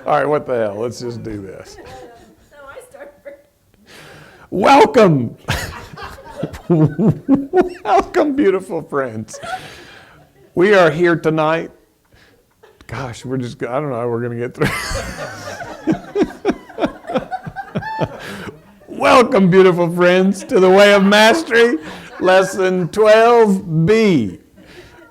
All right, what the hell? Let's just do this. Welcome. Welcome, beautiful friends. We are here tonight. Gosh, I don't know how we're going to get through. Welcome, beautiful friends, to the Way of Mastery, Lesson 12B.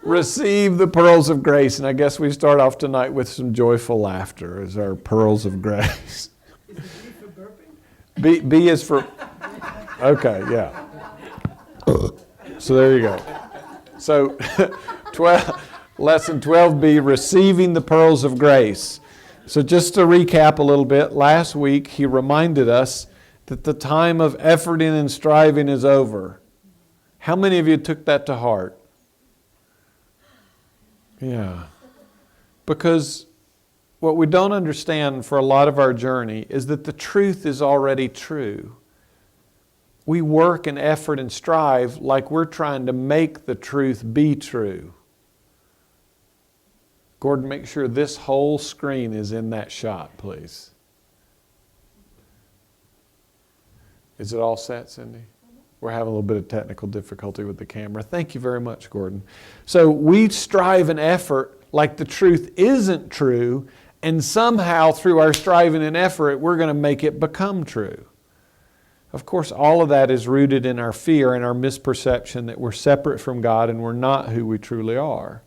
Receive the pearls of grace. And I guess we start off tonight with some joyful laughter as our pearls of grace. Is B for burping? B is for... Okay, yeah. So there you go. So Lesson 12B, Receiving the Pearls of Grace. So just to recap a little bit, last week he reminded us that the time of efforting and striving is over. How many of you took that to heart? Yeah. Because what we don't understand for a lot of our journey is that the truth is already true. We work and effort and strive like we're trying to make the truth be true. Gordon, make sure this whole screen is in that shot, please. Is it all set, Cindy? We're having a little bit of technical difficulty with the camera. Thank you very much, Gordon. So we strive and effort like the truth isn't true, and somehow through our striving and effort, we're going to make it become true. Of course, all of that is rooted in our fear and our misperception that we're separate from God and we're not who we truly are.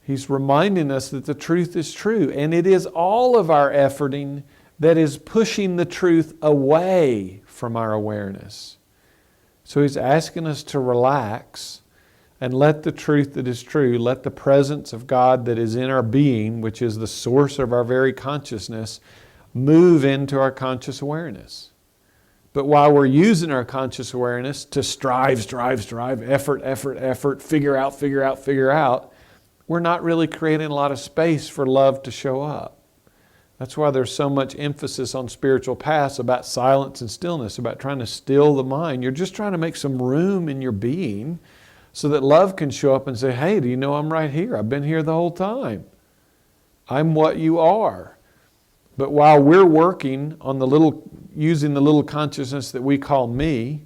He's reminding us that the truth is true, and it is all of our efforting that is pushing the truth away from our awareness. So he's asking us to relax and let the truth that is true, let the presence of God that is in our being, which is the source of our very consciousness, move into our conscious awareness. But while we're using our conscious awareness to strive, effort, figure out, we're not really creating a lot of space for love to show up. That's why there's so much emphasis on spiritual paths about silence and stillness, about trying to still the mind. You're just trying to make some room in your being so that love can show up and say, hey, do you know I'm right here? I've been here the whole time. I'm what you are. But while we're working on using the little consciousness that we call me,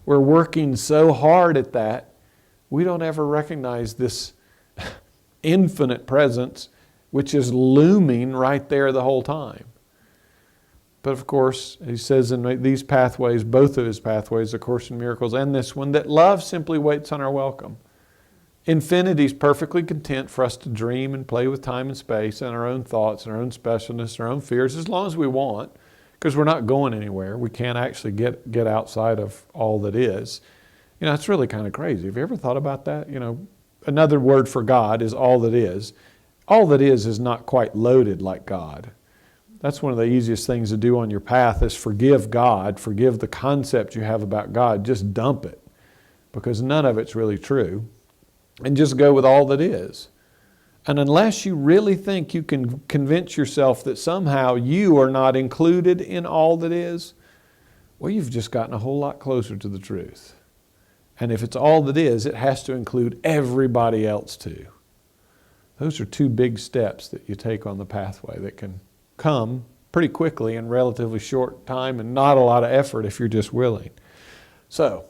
we're working so hard at that, we don't ever recognize this infinite presence which is looming right there the whole time. But of course, he says in these pathways, both of his pathways, A Course in Miracles and this one, that love simply waits on our welcome. Infinity is perfectly content for us to dream and play with time and space and our own thoughts and our own specialness and our own fears as long as we want, because we're not going anywhere. We can't actually get outside of all that is. You know, it's really kind of crazy. Have you ever thought about that? You know, another word for God is all that is. All that is not quite loaded like God. That's one of the easiest things to do on your path is forgive God, forgive the concept you have about God, just dump it, because none of it's really true, and just go with all that is. And unless you really think you can convince yourself that somehow you are not included in all that is, well, you've just gotten a whole lot closer to the truth. And if it's all that is, it has to include everybody else too. Those are two big steps that you take on the pathway that can come pretty quickly in relatively short time and not a lot of effort if you're just willing. So,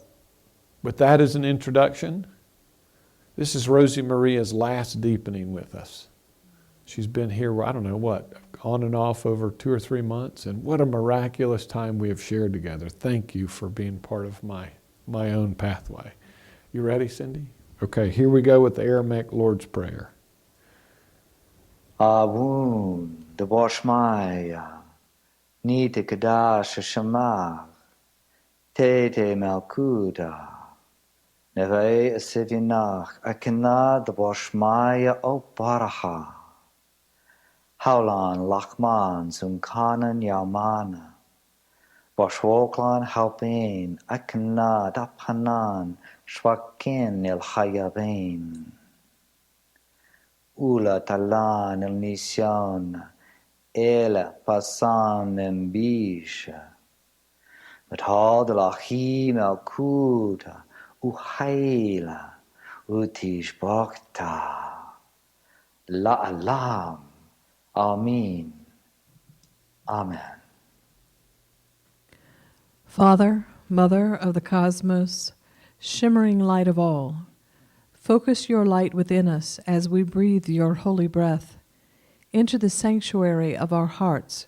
with that as an introduction, this is Rosie Maria's last deepening with us. She's been here, I don't know what, on and off over 2 or 3 months, and what a miraculous time we have shared together. Thank you for being part of my own pathway. You ready, Cindy? Okay, here we go with the Aramaic Lord's Prayer. Avun de Boshmaya, Ni te Kadash Shamach, Te Malkuda, Neve Sivinach, Akina de Boshmaya O Baraha, Haulan Lachman Sunkanan Yamana, Boshwoklan Halpin, Akina Dapanan, Shwakin Nil Hayabin. Ula talan el nision, el pasan membisha. But all the lachim el kuda, uhaila, utish bokta. La'alam. Amen. Amen. Father, Mother of the cosmos, shimmering light of all, focus your light within us as we breathe your holy breath into the sanctuary of our hearts,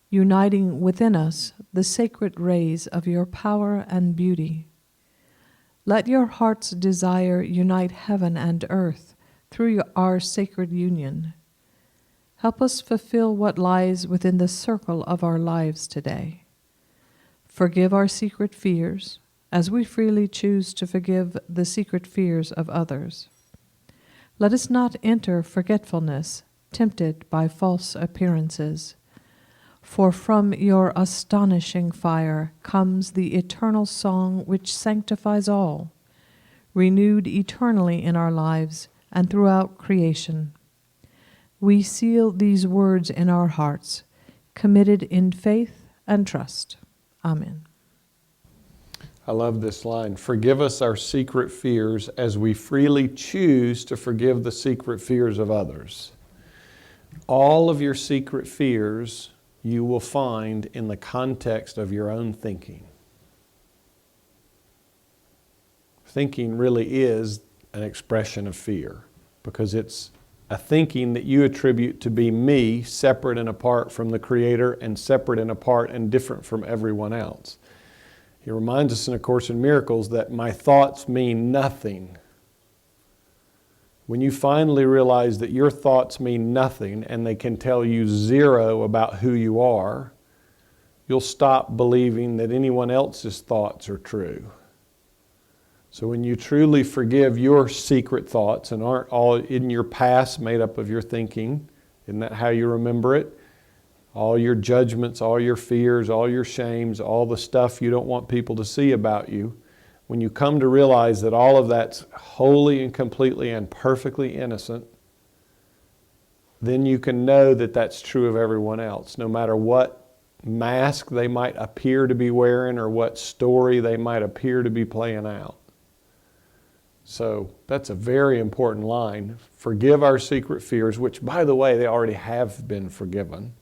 uniting within us the sacred rays of your power and beauty. Let your heart's desire unite heaven and earth through our sacred union. Help us fulfill what lies within the circle of our lives today. Forgive our secret fears, as we freely choose to forgive the secret fears of others. Let us not enter forgetfulness, tempted by false appearances. For from your astonishing fire comes the eternal song which sanctifies all, renewed eternally in our lives and throughout creation. We seal these words in our hearts, committed in faith and trust. Amen. I love this line. Forgive us our secret fears as we freely choose to forgive the secret fears of others. All of your secret fears you will find in the context of your own thinking. Thinking really is an expression of fear because it's a thinking that you attribute to be me, separate and apart from the Creator and separate and apart and different from everyone else. He reminds us in A Course in Miracles that my thoughts mean nothing. When you finally realize that your thoughts mean nothing and they can tell you zero about who you are, you'll stop believing that anyone else's thoughts are true. So when you truly forgive your secret thoughts and aren't all in your past made up of your thinking, isn't that how you remember it? All your judgments, all your fears, all your shames, all the stuff you don't want people to see about you, when you come to realize that all of that's wholly and completely and perfectly innocent, then you can know that that's true of everyone else, no matter what mask they might appear to be wearing or what story they might appear to be playing out. So that's a very important line. Forgive our secret fears, which, by the way, they already have been forgiven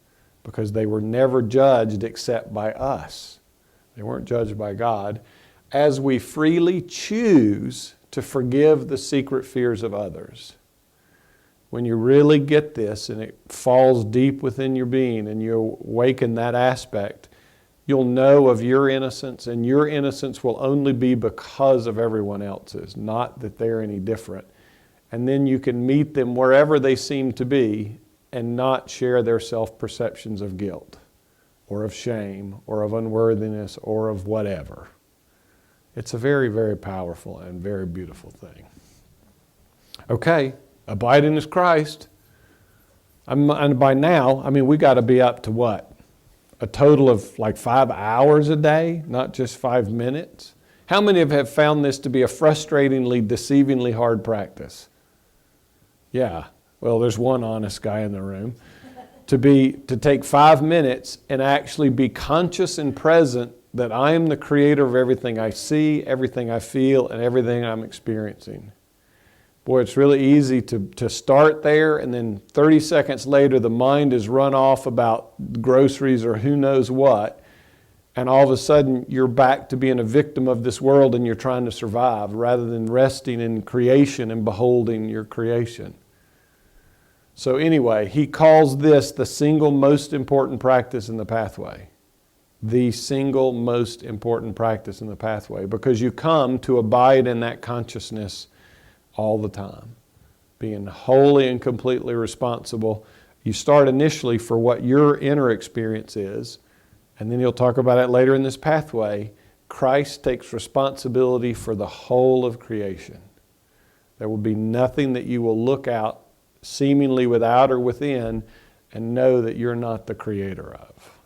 because they were never judged except by us. They weren't judged by God. As we freely choose to forgive the secret fears of others. When you really get this and it falls deep within your being and you awaken that aspect, you'll know of your innocence, and your innocence will only be because of everyone else's, not that they're any different. And then you can meet them wherever they seem to be and not share their self-perceptions of guilt or of shame or of unworthiness or of whatever. It's a very, very powerful and very beautiful thing. Okay, abide in His Christ. And by now, we got to be up to what? A total of like 5 hours a day, not just 5 minutes. How many have found this to be a frustratingly, deceivingly hard practice? Yeah, well, there's one honest guy in the room. To take 5 minutes and actually be conscious and present that I am the creator of everything I see, everything I feel, and everything I'm experiencing. Boy, it's really easy to start there, and then 30 seconds later the mind is run off about groceries or who knows what, and all of a sudden you're back to being a victim of this world and you're trying to survive rather than resting in creation and beholding your creation. So anyway, he calls this the single most important practice in the pathway. The single most important practice in the pathway, because you come to abide in that consciousness all the time, being wholly and completely responsible. You start initially for what your inner experience is, and then you'll talk about it later in this pathway. Christ takes responsibility for the whole of creation. There will be nothing that you will look out seemingly without or within and know that you're not the creator of.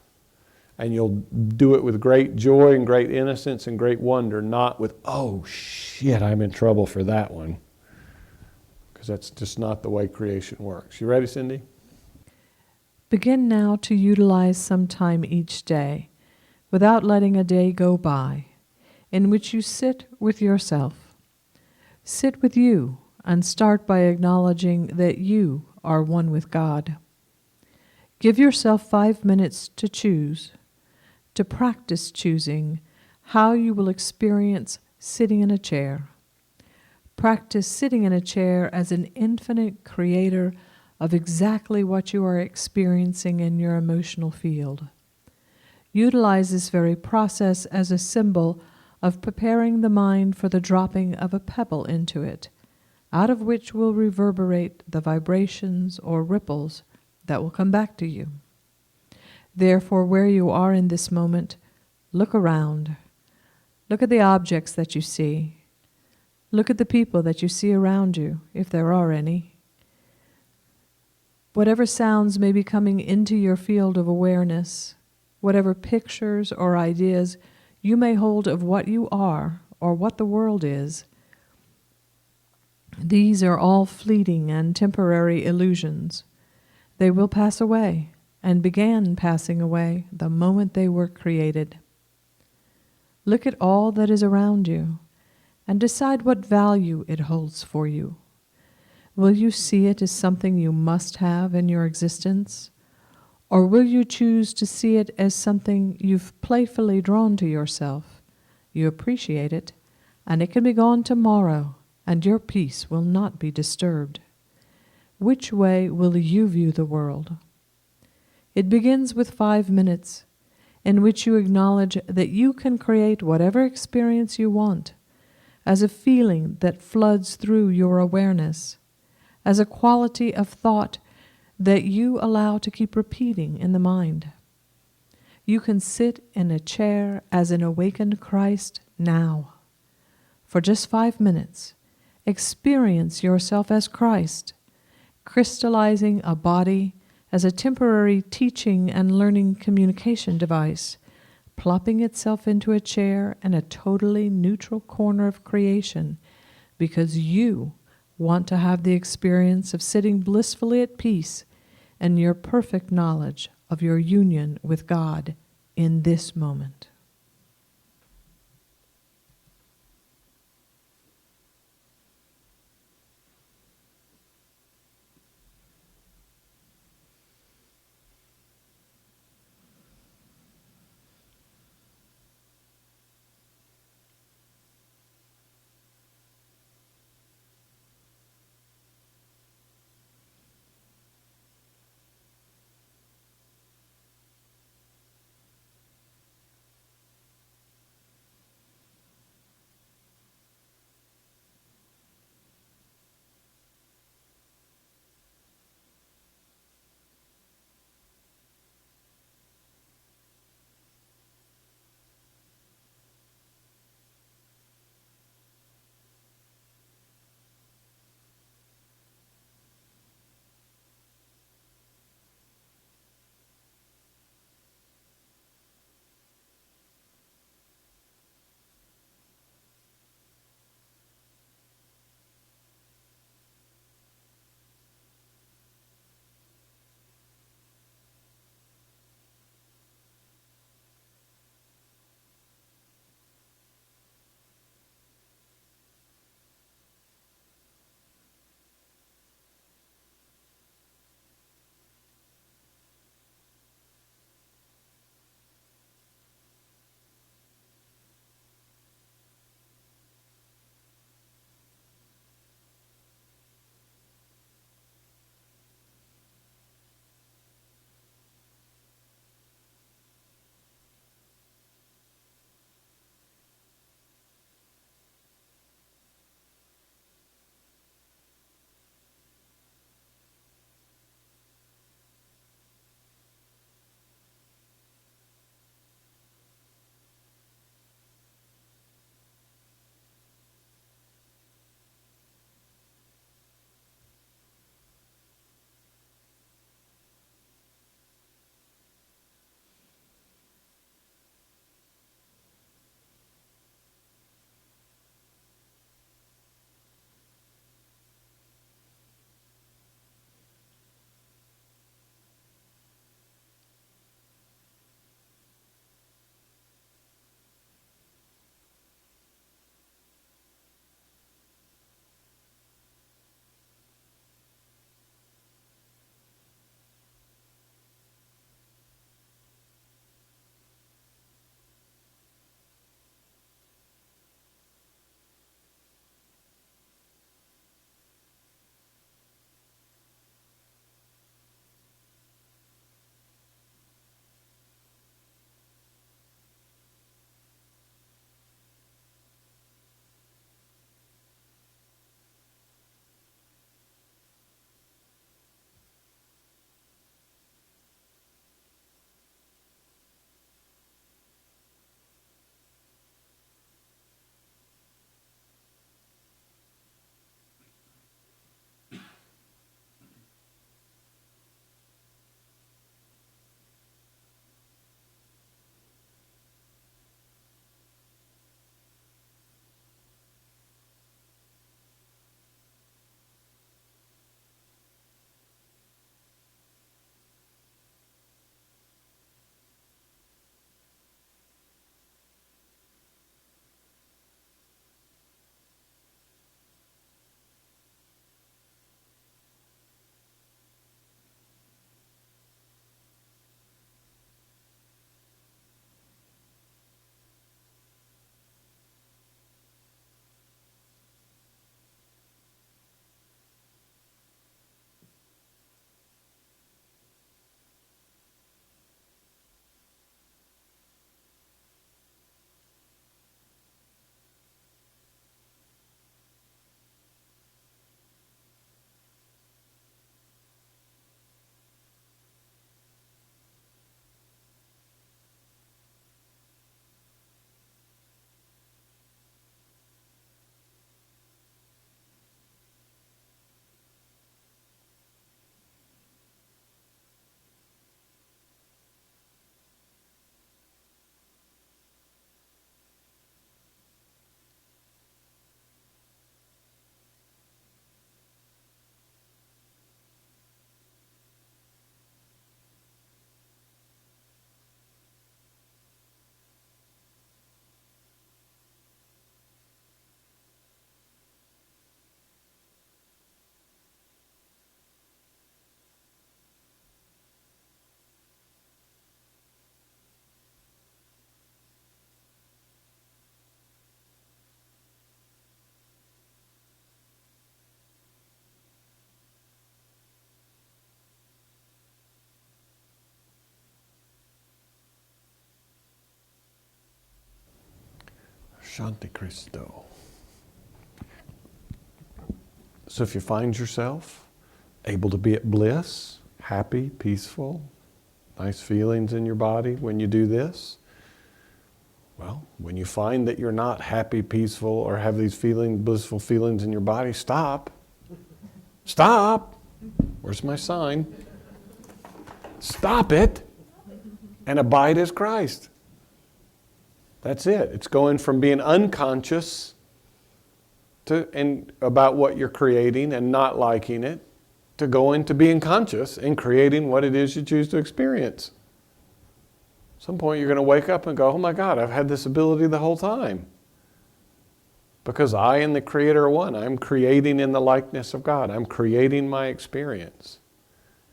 And you'll do it with great joy and great innocence and great wonder, not with, oh shit, I'm in trouble for that one. Because that's just not the way creation works. You ready, Cindy? Begin now to utilize some time each day, without letting a day go by, in which you sit with yourself. Sit with you and start by acknowledging that you are one with God. Give yourself 5 minutes to choose, to practice choosing how you will experience sitting in a chair. Practice sitting in a chair as an infinite creator of exactly what you are experiencing in your emotional field. Utilize this very process as a symbol of preparing the mind for the dropping of a pebble into it, out of which will reverberate the vibrations or ripples that will come back to you. Therefore, where you are in this moment, look around. Look at the objects that you see. Look at the people that you see around you, if there are any. Whatever sounds may be coming into your field of awareness, whatever pictures or ideas you may hold of what you are or what the world is, these are all fleeting and temporary illusions. They will pass away and began passing away the moment they were created. Look at all that is around you and decide what value it holds for you. Will you see it as something you must have in your existence? Or will you choose to see it as something you've playfully drawn to yourself? You appreciate it, and it can be gone tomorrow, and your peace will not be disturbed. Which way will you view the world? It begins with 5 minutes, in which you acknowledge that you can create whatever experience you want, as a feeling that floods through your awareness, as a quality of thought that you allow to keep repeating in the mind. You can sit in a chair as an awakened Christ now. For just 5 minutes, experience yourself as Christ, crystallizing a body as a temporary teaching and learning communication device, plopping itself into a chair in a totally neutral corner of creation because you want to have the experience of sitting blissfully at peace in your perfect knowledge of your union with God in this moment. Shanti Cristo. So if you find yourself able to be at bliss, happy, peaceful, nice feelings in your body when you do this, well, when you find that you're not happy, peaceful, or have these blissful feelings in your body, stop. Stop. Where's my sign? Stop it and abide as Christ. That's it. It's going from being unconscious and about what you're creating and not liking it, to going to being conscious and creating what it is you choose to experience. At some point you're going to wake up and go, oh my God, I've had this ability the whole time. Because I and the Creator are one. I'm creating in the likeness of God. I'm creating my experience.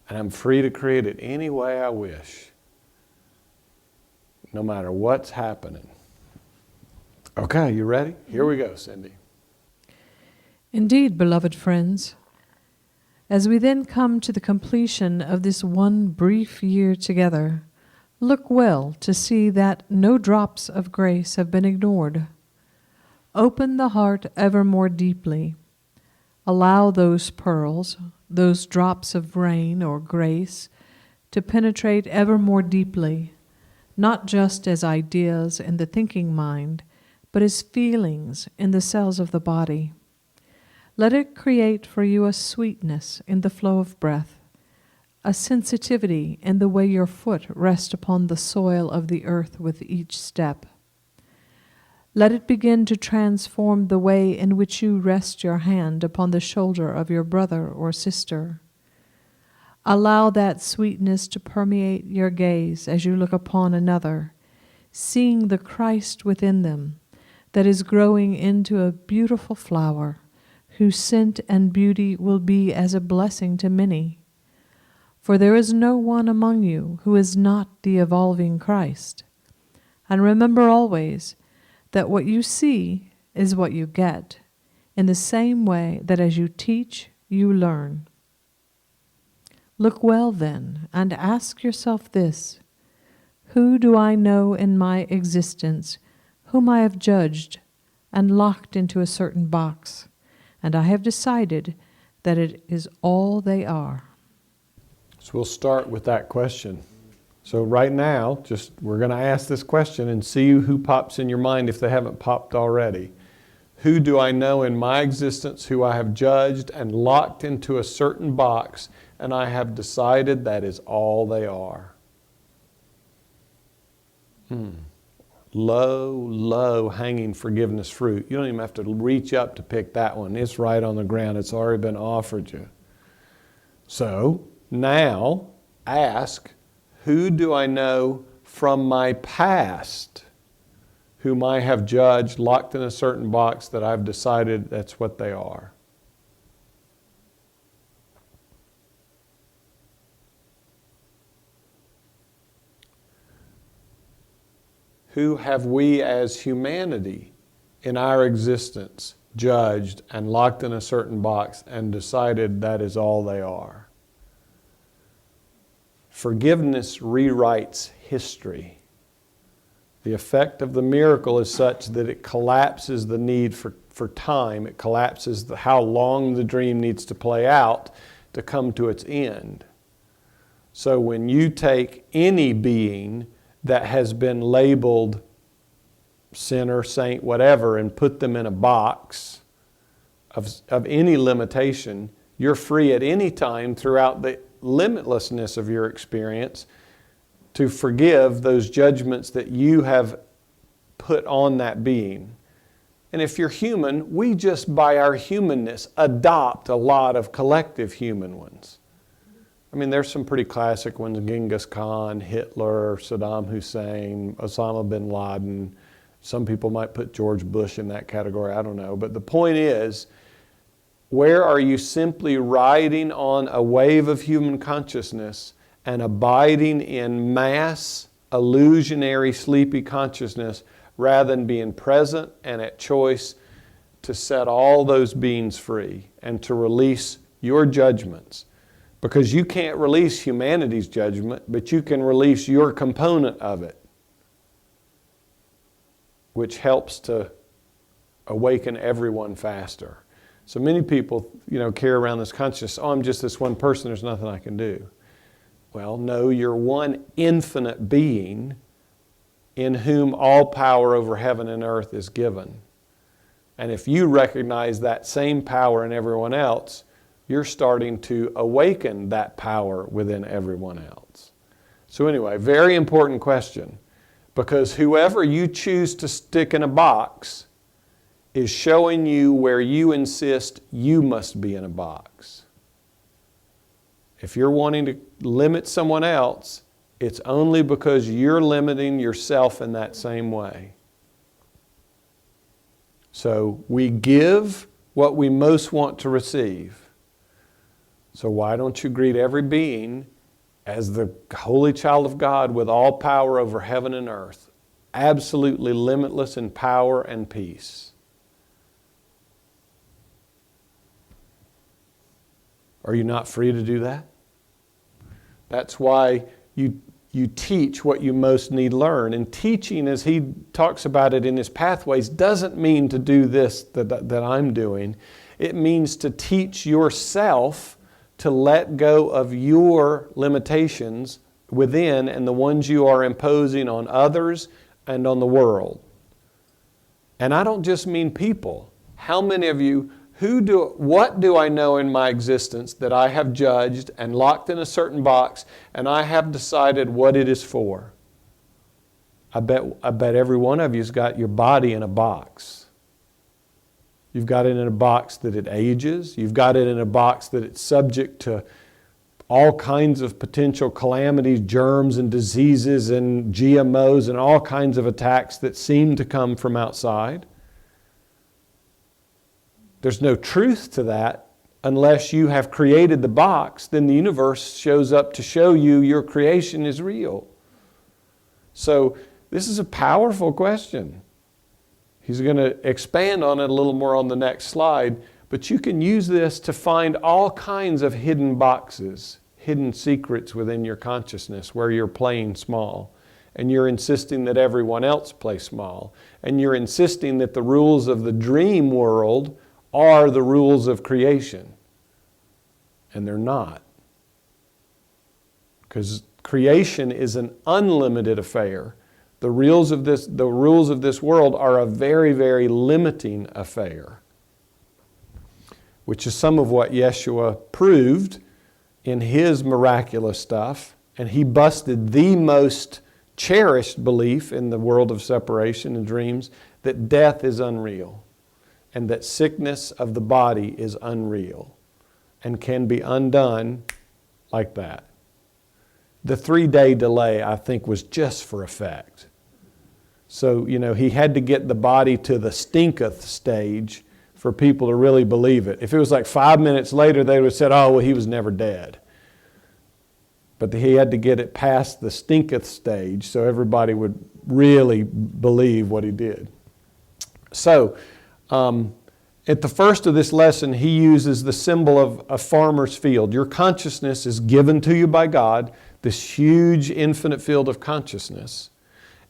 And I'm free to create it any way I wish, no matter what's happening. Okay, you ready? Here we go, Cindy. Indeed, beloved friends, as we then come to the completion of this one brief year together, look well to see that no drops of grace have been ignored. Open the heart ever more deeply. Allow those pearls, those drops of rain or grace, to penetrate ever more deeply, not just as ideas in the thinking mind, but as feelings in the cells of the body. Let it create for you a sweetness in the flow of breath, a sensitivity in the way your foot rests upon the soil of the earth with each step. Let it begin to transform the way in which you rest your hand upon the shoulder of your brother or sister. Allow that sweetness to permeate your gaze as you look upon another, seeing the Christ within them that is growing into a beautiful flower, whose scent and beauty will be as a blessing to many. For there is no one among you who is not the evolving Christ. And remember always that what you see is what you get, in the same way that as you teach, you learn. Look well then, and ask yourself this: who do I know in my existence whom I have judged and locked into a certain box, and I have decided that it is all they are? So we'll start with that question. So right now, we're going to ask this question and see who pops in your mind if they haven't popped already. Who do I know in my existence who I have judged and locked into a certain box, and I have decided that is all they are? Low hanging forgiveness fruit. You don't even have to reach up to pick that one. It's right on the ground. It's already been offered you. So now ask, who do I know from my past whom I have judged, locked in a certain box that I've decided that's what they are? Who have we as humanity in our existence judged and locked in a certain box and decided that is all they are? Forgiveness rewrites history. The effect of the miracle is such that it collapses the need for time. It collapses how long the dream needs to play out to come to its end. So when you take any being that has been labeled sinner, saint, whatever, and put them in a box of any limitation, you're free at any time throughout the limitlessness of your experience to forgive those judgments that you have put on that being. And if you're human, we just by our humanness adopt a lot of collective human ones. I mean, there's some pretty classic ones: Genghis Khan, Hitler, Saddam Hussein, Osama bin Laden. Some people might put George Bush in that category, I don't know. But the point is, where are you simply riding on a wave of human consciousness and abiding in mass, illusionary, sleepy consciousness rather than being present and at choice to set all those beings free and to release your judgments? Because you can't release humanity's judgment, but you can release your component of it, which helps to awaken everyone faster. So many people, carry around this consciousness, I'm just this one person, there's nothing I can do. Well, no, you're one infinite being in whom all power over heaven and earth is given. And if you recognize that same power in everyone else, you're starting to awaken that power within everyone else. So anyway, very important question, because whoever you choose to stick in a box is showing you where you insist you must be in a box. If you're wanting to limit someone else, it's only because you're limiting yourself in that same way. So we give what we most want to receive. So why don't you greet every being as the holy child of God with all power over heaven and earth, absolutely limitless in power and peace? Are you not free to do that? That's why you teach what you most need learn. And teaching, as he talks about it in his pathways, doesn't mean to do this that I'm doing. It means to teach yourself to let go of your limitations within and the ones you are imposing on others and on the world. And I don't just mean people. How many of you, what do I know in my existence that I have judged and locked in a certain box and I have decided what it is for? I bet every one of you's got your body in a box. You've got it in a box that it ages. You've got it in a box that it's subject to all kinds of potential calamities, germs and diseases and GMOs and all kinds of attacks that seem to come from outside. There's no truth to that unless you have created the box. Then the universe shows up to show you your creation is real. So this is a powerful question. He's going to expand on it a little more on the next slide, but you can use this to find all kinds of hidden boxes, hidden secrets within your consciousness where you're playing small, and you're insisting that everyone else play small, and you're insisting that the rules of the dream world are the rules of creation. And they're not. Because creation is an unlimited affair. The rules of this world are a very, very limiting affair. Which is some of what Jeshua proved in his miraculous stuff. And he busted the most cherished belief in the world of separation and dreams, that death is unreal. And that sickness of the body is unreal and can be undone like that. The 3-day delay, I think, was just for effect. So, he had to get the body to the stinketh stage for people to really believe it. If it was like 5 minutes later, they would have said, oh, well, he was never dead. But he had to get it past the stinketh stage so everybody would really believe what he did. So, at the first of this lesson, he uses the symbol of a farmer's field. Your consciousness is given to you by God, this huge infinite field of consciousness,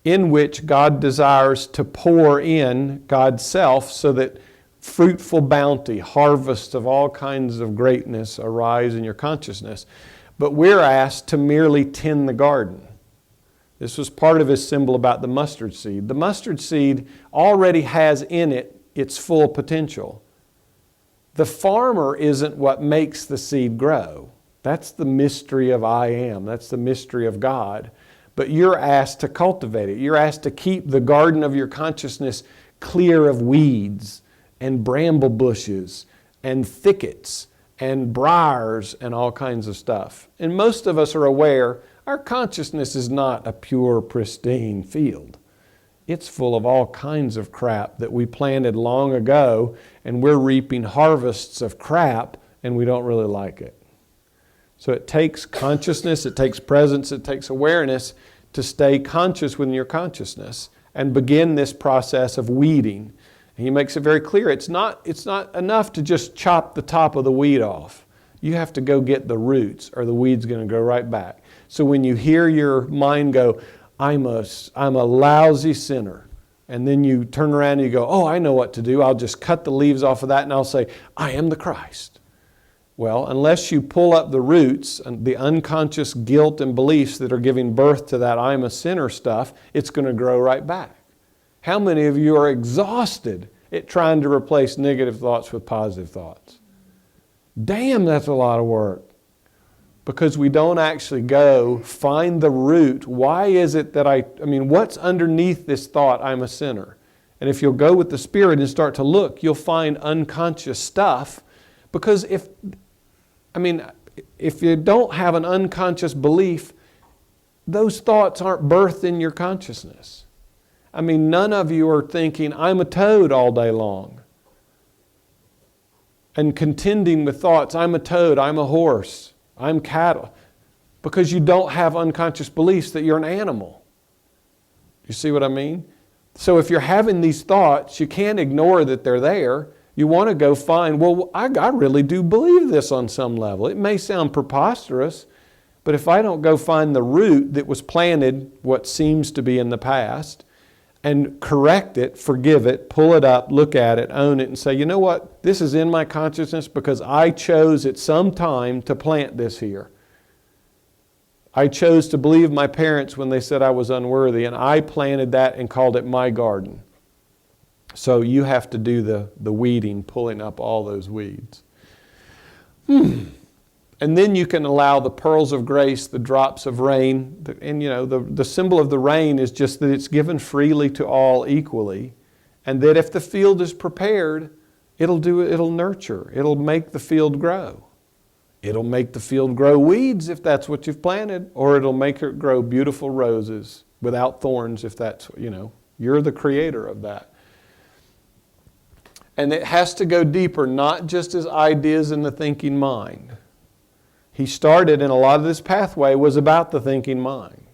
in which God desires to pour in God's self so that fruitful bounty, harvests of all kinds of greatness arise in your consciousness. But we're asked to merely tend the garden. This was part of his symbol about the mustard seed. The mustard seed already has in it its full potential. The farmer isn't what makes the seed grow. That's the mystery of I am. That's the mystery of God. But you're asked to cultivate it. You're asked to keep the garden of your consciousness clear of weeds and bramble bushes and thickets and briars and all kinds of stuff. And most of us are aware our consciousness is not a pure, pristine field. It's full of all kinds of crap that we planted long ago, and we're reaping harvests of crap, and we don't really like it. So it takes consciousness, it takes presence, it takes awareness to stay conscious within your consciousness and begin this process of weeding. And he makes it very clear, it's not enough to just chop the top of the weed off. You have to go get the roots, or the weed's going to go right back. So when you hear your mind go, I'm a lousy sinner. And then you turn around and you go, oh, I know what to do. I'll just cut the leaves off of that and I'll say, I am the Christ. Well, unless you pull up the roots, the unconscious guilt and beliefs that are giving birth to that I'm a sinner stuff, it's going to grow right back. How many of you are exhausted at trying to replace negative thoughts with positive thoughts? Damn, that's a lot of work. Because we don't actually go find the root. Why is it that what's underneath this thought, I'm a sinner? And if you'll go with the Spirit and start to look, you'll find unconscious stuff. Because if you don't have an unconscious belief, those thoughts aren't birthed in your consciousness. None of you are thinking, I'm a toad all day long. And contending with thoughts, I'm a toad, I'm a horse, I'm cattle. Because you don't have unconscious beliefs that you're an animal. You see what I mean? So if you're having these thoughts, you can't ignore that they're there. You want to go find, well, I really do believe this on some level. It may sound preposterous, but if I don't go find the root that was planted, what seems to be in the past, and correct it, forgive it, pull it up, look at it, own it, and say, you know what? This is in my consciousness because I chose at some time to plant this here. I chose to believe my parents when they said I was unworthy, and I planted that and called it my garden. So you have to do the weeding, pulling up all those weeds. And then you can allow the pearls of grace, the drops of rain. And the symbol of the rain is just that it's given freely to all equally. And that if the field is prepared, it'll nurture. It'll make the field grow. It'll make the field grow weeds if that's what you've planted. Or it'll make it grow beautiful roses without thorns if that's, you're the creator of that. And it has to go deeper, not just as ideas in the thinking mind. He started, and a lot of this pathway was about the thinking mind.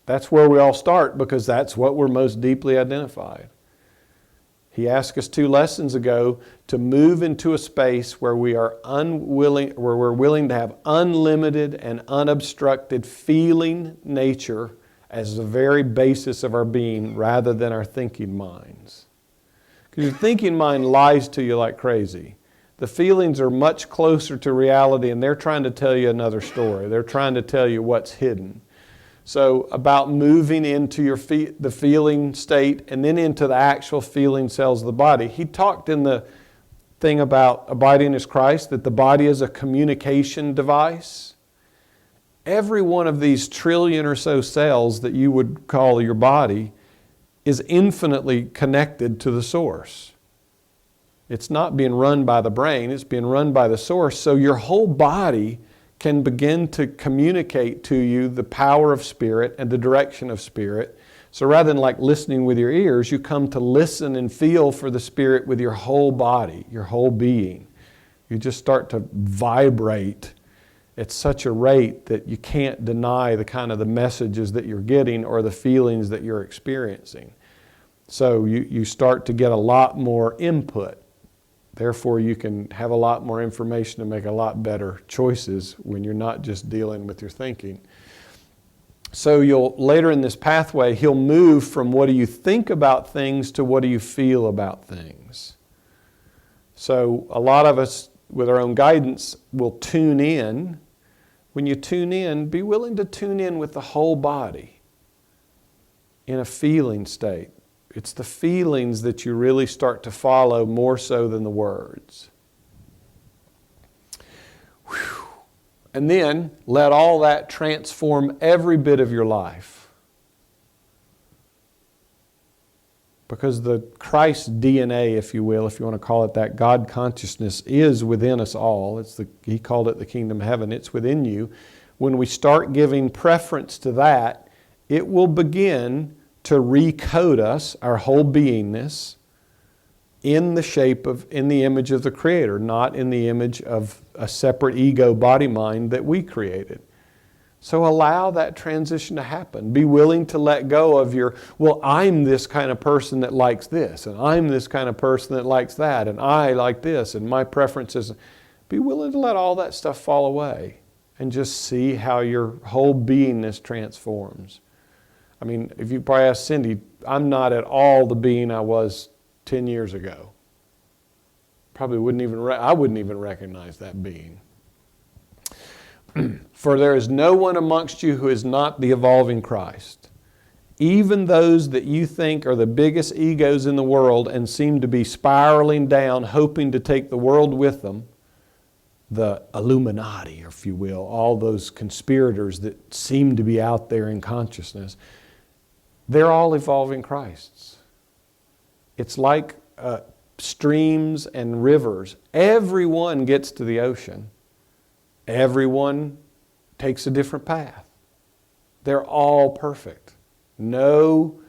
That's where we all start because that's what we're most deeply identified. He asked us 2 lessons ago to move into a space where we're willing to have unlimited and unobstructed feeling nature as the very basis of our being rather than our thinking minds. Because your thinking mind lies to you like crazy. The feelings are much closer to reality and they're trying to tell you another story. They're trying to tell you what's hidden. So about moving into the feeling state and then into the actual feeling cells of the body. He talked in the thing about abiding as Christ that the body is a communication device. Every one of these trillion or so cells that you would call your body is infinitely connected to the source. It's not being run by the brain, it's being run by the source. So your whole body can begin to communicate to you the power of Spirit and the direction of Spirit. So rather than like listening with your ears, you come to listen and feel for the Spirit with your whole body, your whole being. You just start to vibrate at such a rate that you can't deny the messages that you're getting or the feelings that you're experiencing. So you start to get a lot more input. Therefore, you can have a lot more information to make a lot better choices when you're not just dealing with your thinking. So later in this pathway, he'll move from what do you think about things to what do you feel about things. So a lot of us, with our own guidance, will tune in. When you tune in, be willing to tune in with the whole body in a feeling state. It's the feelings that you really start to follow more so than the words. Whew. And then let all that transform every bit of your life. Because the Christ DNA, if you will, if you want to call it that, God consciousness is within us all. He called it the kingdom of heaven. It's within you. When we start giving preference to that, it will begin to recode us, our whole beingness, in the image of the Creator, not in the image of a separate ego body mind that we created. So allow that transition to happen. Be willing to let go of I'm this kind of person that likes this, and I'm this kind of person that likes that, and I like this, and my preferences. Be willing to let all that stuff fall away and just see how your whole beingness transforms. I mean, if you probably ask Cindy, I'm not at all the being I was 10 years ago. Probably wouldn't even, I wouldn't even recognize that being. For there is no one amongst you who is not the evolving Christ. Even those that you think are the biggest egos in the world and seem to be spiraling down, hoping to take the world with them, the Illuminati, if you will, all those conspirators that seem to be out there in consciousness, they're all evolving Christs. It's like streams and rivers. Everyone gets to the ocean. Everyone takes a different path. They're all perfect. No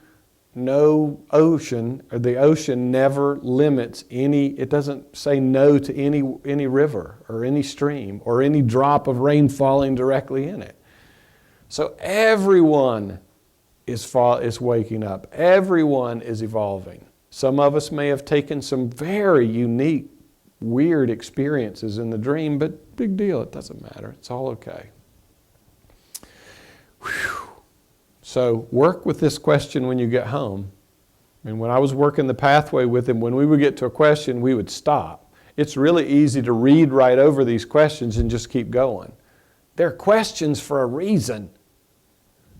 ocean, or the ocean never limits any, it doesn't say no to any river or any stream or any drop of rain falling directly in it. So everyone is waking up. Everyone is evolving. Some of us may have taken some very unique, weird experiences in the dream, but big deal, it doesn't matter. It's all okay. Whew. So work with this question when you get home. And when I was working the pathway with him, when we would get to a question, we would stop. It's really easy to read right over these questions and just keep going. They're questions for a reason.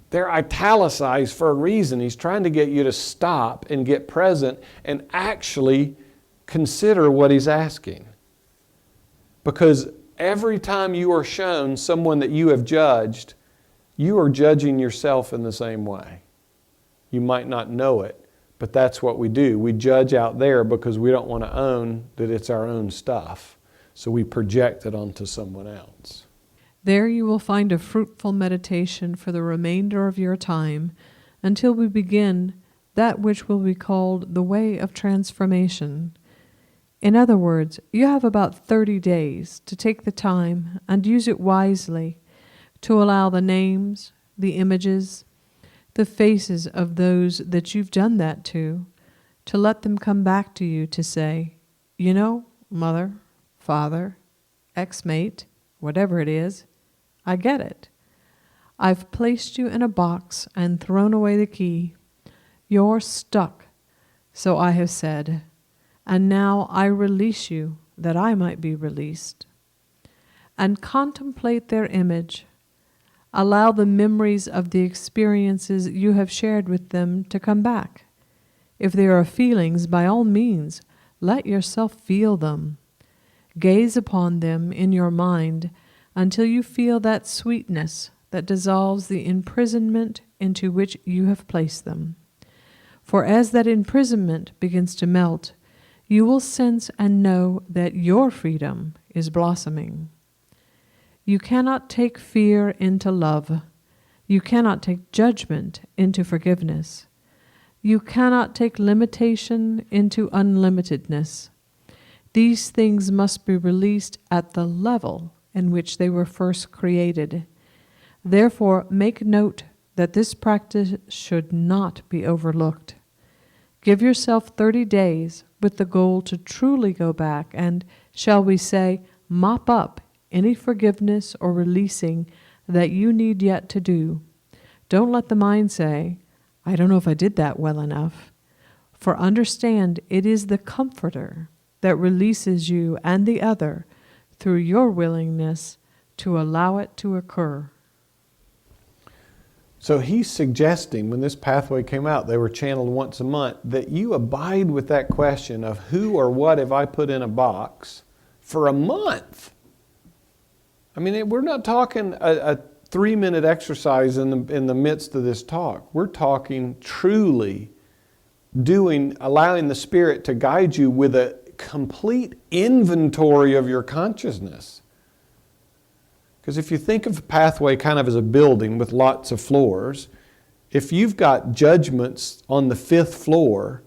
They're italicized for a reason. He's trying to get you to stop and get present and actually consider what he's asking. Because every time you are shown someone that you have judged, you are judging yourself in the same way. You might not know it, but that's what we do. We judge out there because we don't want to own that it's our own stuff. So we project it onto someone else. There you will find a fruitful meditation for the remainder of your time until we begin that which will be called the way of transformation. In other words, you have about 30 days to take the time and use it wisely to allow the names, the images, the faces of those that you've done that to let them come back to you to say, you know, mother, father, ex-mate, whatever it is, I get it. I've placed you in a box and thrown away the key. You're stuck, so I have said, and now I release you that I might be released. And contemplate their image. Allow the memories of the experiences you have shared with them to come back. If there are feelings, by all means, let yourself feel them. Gaze upon them in your mind until you feel that sweetness that dissolves the imprisonment into which you have placed them. For as that imprisonment begins to melt, you will sense and know that your freedom is blossoming. You cannot take fear into love. You cannot take judgment into forgiveness. You cannot take limitation into unlimitedness. These things must be released at the level in which they were first created. Therefore, make note that this practice should not be overlooked. Give yourself 30 days with the goal to truly go back and, shall we say, mop up any forgiveness or releasing that you need yet to do. Don't let the mind say, I don't know if I did that well enough. For understand, it is the Comforter that releases you and the other through your willingness to allow it to occur. So he's suggesting, when this pathway came out, they were channeled once a month, that you abide with that question of who or what have I put in a box for a month. I mean, we're not talking a 3-minute exercise in the midst of this talk. We're talking truly allowing the Spirit to guide you with a complete inventory of your consciousness. Because if you think of a pathway kind of as a building with lots of floors, if you've got judgments on the 5th floor,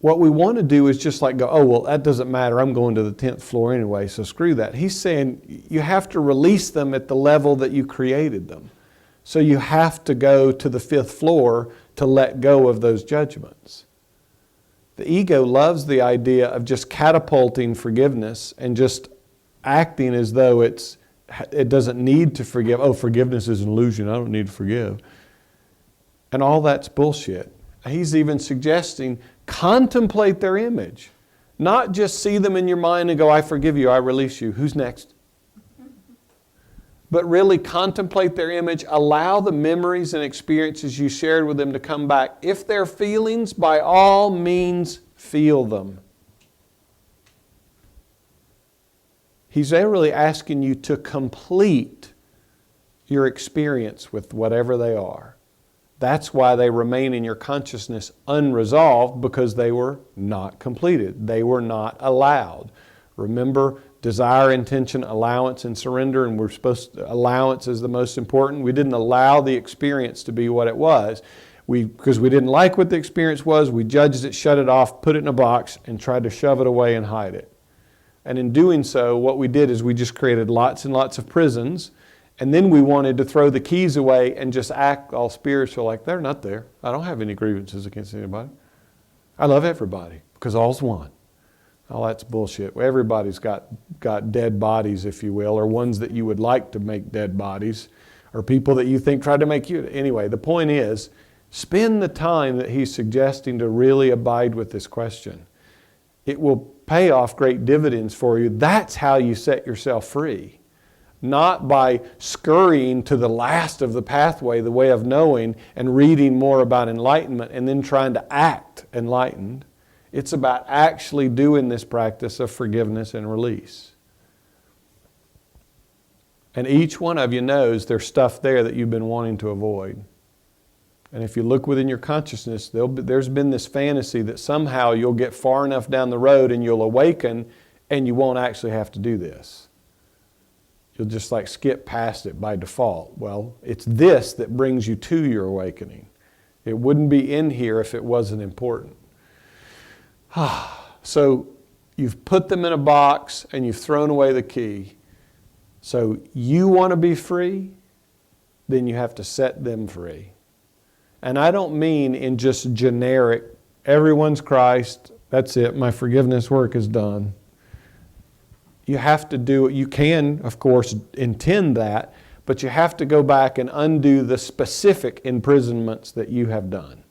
what we want to do is just like go, oh, well, that doesn't matter. I'm going to the 10th floor anyway, so screw that. He's saying you have to release them at the level that you created them. So you have to go to the 5th floor to let go of those judgments. The ego loves the idea of just catapulting forgiveness and just acting as though it doesn't need to forgive. Oh, forgiveness is an illusion. I don't need to forgive. And all that's bullshit. He's even suggesting contemplate their image. Not just see them in your mind and go, I forgive you, I release you. Who's next? But really contemplate their image. Allow the memories and experiences you shared with them to come back. If they're feelings, by all means, feel them. He's really asking you to complete your experience with whatever they are. That's why they remain in your consciousness unresolved, because they were not completed. They were not allowed. Remember, desire, intention, allowance, and surrender, and allowance is the most important. We didn't allow the experience to be what it was. Because we didn't like what the experience was, we judged it, shut it off, put it in a box, and tried to shove it away and hide it. And in doing so, what we did is we just created lots and lots of prisons. And then we wanted to throw the keys away and just act all spiritual, like they're not there. I don't have any grievances against anybody. I love everybody because all's one. Oh, that's bullshit. Everybody's got dead bodies, if you will, or ones that you would like to make dead bodies, or people that you think tried to make you. Anyway, the point is, spend the time that he's suggesting to really abide with this question. It will pay off great dividends for you. That's how you set yourself free. Not by scurrying to the last of the pathway, the way of knowing, and reading more about enlightenment and then trying to act enlightened. It's about actually doing this practice of forgiveness and release. And each one of you knows there's stuff there that you've been wanting to avoid. And if you look within your consciousness, there's been this fantasy that somehow you'll get far enough down the road and you'll awaken and you won't actually have to do this. You'll just like skip past it by default. Well, it's this that brings you to your awakening. It wouldn't be in here if it wasn't important. So you've put them in a box and you've thrown away the key. So you want to be free, then you have to set them free. And I don't mean in just generic, everyone's Christ, that's it, my forgiveness work is done. You have to do it. You can, of course, intend that, but you have to go back and undo the specific imprisonments that you have done.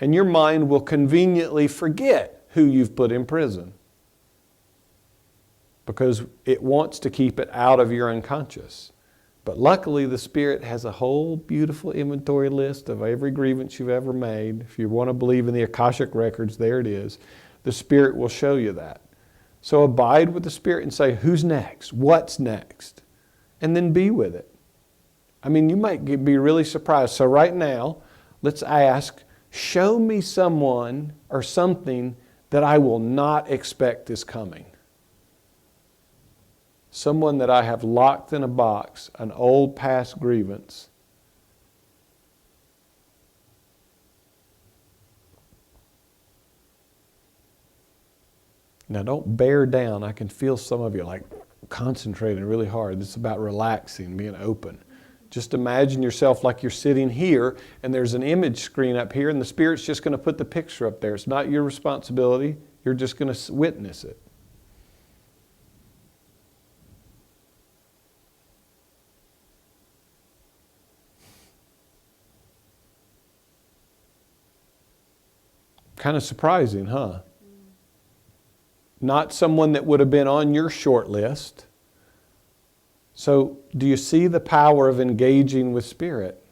And your mind will conveniently forget who you've put in prison because it wants to keep it out of your unconscious. But luckily, the Spirit has a whole beautiful inventory list of every grievance you've ever made. If you want to believe in the Akashic records, there it is. The Spirit will show you that. So abide with the Spirit and say, who's next? What's next? And then be with it. I mean, you might be really surprised. So right now, let's ask, show me someone or something that I will not expect is coming. Someone that I have locked in a box, an old past grievance. Now don't bear down. I can feel some of you like concentrating really hard. This is about relaxing, being open. Just imagine yourself like you're sitting here and there's an image screen up here and the Spirit's just going to put the picture up there. It's not your responsibility. You're just going to witness it. Kind of surprising, huh? Not someone that would have been on your short list. So, do you see the power of engaging with Spirit?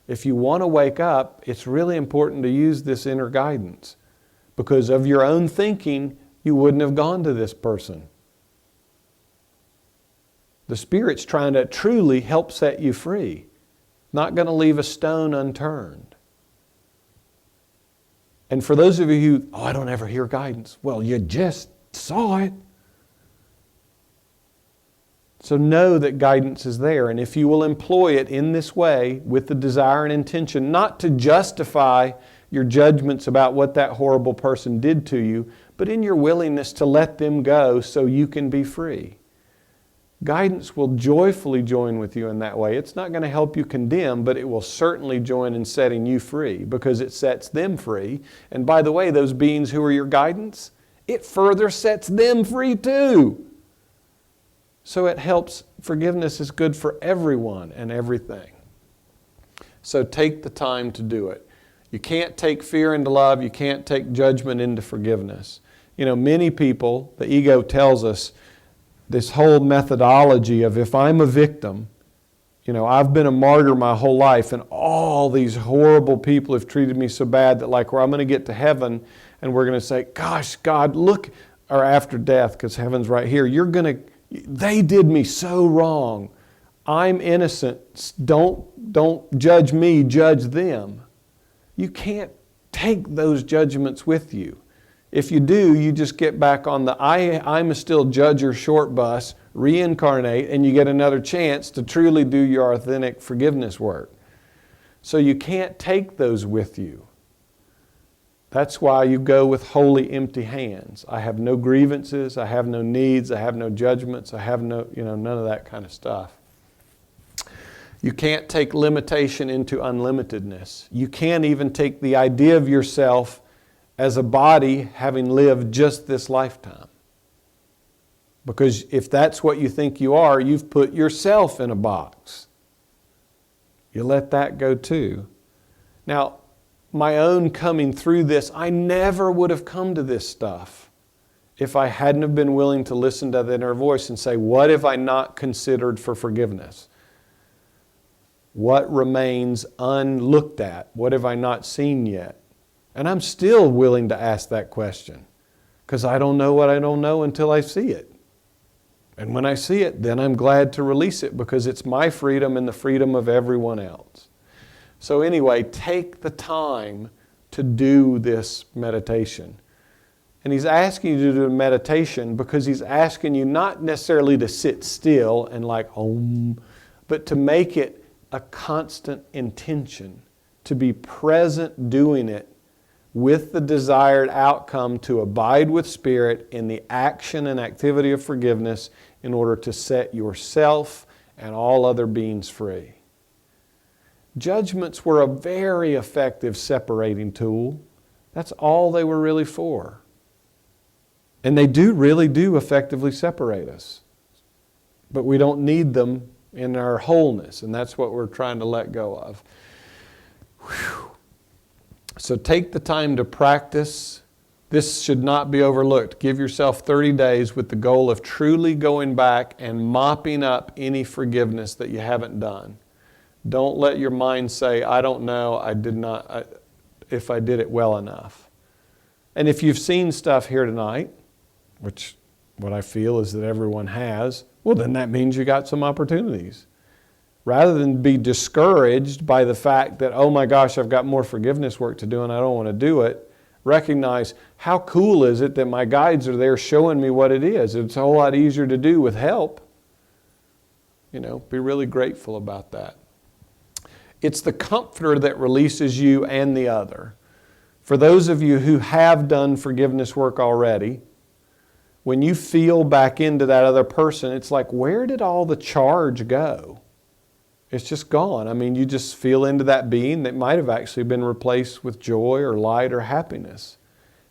If you want to wake up, it's really important to use this inner guidance. Because of your own thinking, you wouldn't have gone to this person. The Spirit's trying to truly help set you free. Not going to leave a stone unturned. And for those of you who, I don't ever hear guidance. Well, you just saw it. So know that guidance is there. And if you will employ it in this way, with the desire and intention, not to justify your judgments about what that horrible person did to you, but in your willingness to let them go so you can be free. Guidance will joyfully join with you in that way. It's not going to help you condemn, but it will certainly join in setting you free because it sets them free. And by the way, those beings who are your guidance, it further sets them free too. So it helps. Forgiveness is good for everyone and everything. So take the time to do it. You can't take fear into love. You can't take judgment into forgiveness. You know, many people, the ego tells us this whole methodology of if I'm a victim, you know, I've been a martyr my whole life and all these horrible people have treated me so bad that like where I'm going to get to heaven and we're going to say, gosh, God, look, or after death, because heaven's right here, they did me so wrong. I'm innocent. Don't judge me, judge them. You can't take those judgments with you. If you do, you just get back on the I'm a still judger short bus, reincarnate, and you get another chance to truly do your authentic forgiveness work. So you can't take those with you. That's why you go with wholly empty hands. I have no grievances, I have no needs, I have no judgments, I have none of that kind of stuff. You can't take limitation into unlimitedness. You can't even take the idea of yourself as a body having lived just this lifetime. Because if that's what you think you are, you've put yourself in a box. You let that go too. Now, my own coming through this, I never would have come to this stuff if I hadn't have been willing to listen to the inner voice and say, what have I not considered for forgiveness? What remains unlooked at? What have I not seen yet? And I'm still willing to ask that question because I don't know what I don't know until I see it. And when I see it, then I'm glad to release it because it's my freedom and the freedom of everyone else. So anyway, take the time to do this meditation. And he's asking you to do a meditation because he's asking you not necessarily to sit still and like, but to make it a constant intention, to be present doing it with the desired outcome to abide with Spirit in the action and activity of forgiveness in order to set yourself and all other beings free. Judgments were a very effective separating tool. That's all they were really for. And they really do effectively separate us. But we don't need them in our wholeness, and that's what we're trying to let go of. Whew. So take the time to practice. This should not be overlooked. Give yourself 30 days with the goal of truly going back and mopping up any forgiveness that you haven't done. Don't let your mind say, I don't know, if I did it well enough. And if you've seen stuff here tonight, which what I feel is that everyone has, well, then that means you got some opportunities. Rather than be discouraged by the fact that, oh my gosh, I've got more forgiveness work to do and I don't want to do it, recognize how cool is it that my guides are there showing me what it is. It's a whole lot easier to do with help. Be really grateful about that. It's the comforter that releases you and the other. For those of you who have done forgiveness work already, when you feel back into that other person, it's like, where did all the charge go? It's just gone. I mean, you just feel into that being that might have actually been replaced with joy or light or happiness.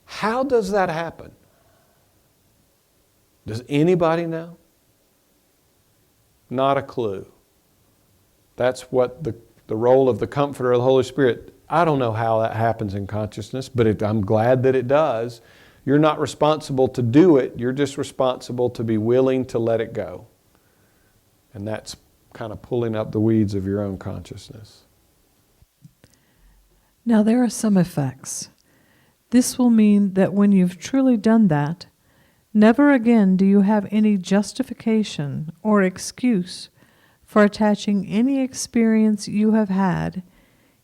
How does that happen? Does anybody know? Not a clue. That's what the role of the Comforter of the Holy Spirit. I don't know how that happens in consciousness, but I'm glad that it does. You're not responsible to do it. You're just responsible to be willing to let it go. And that's kind of pulling up the weeds of your own consciousness. Now there are some effects. This will mean that when you've truly done that, never again do you have any justification or excuse for attaching any experience you have had,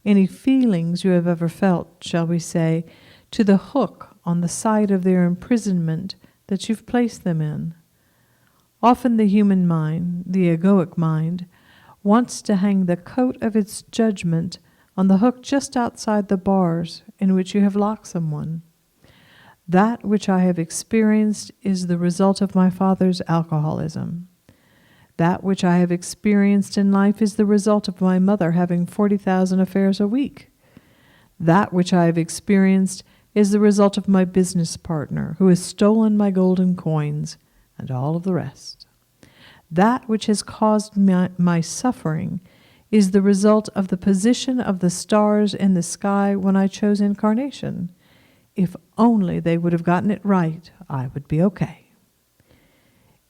any feelings you have ever felt, shall we say, to the hook on the side of their imprisonment that you've placed them in. Often the human mind, the egoic mind, wants to hang the coat of its judgment on the hook just outside the bars in which you have locked someone. That which I have experienced is the result of my father's alcoholism. That which I have experienced in life is the result of my mother having 40,000 affairs a week. That which I have experienced is the result of my business partner who has stolen my golden coins and all of the rest. That which has caused my suffering is the result of the position of the stars in the sky when I chose incarnation. If only they would have gotten it right, I would be okay.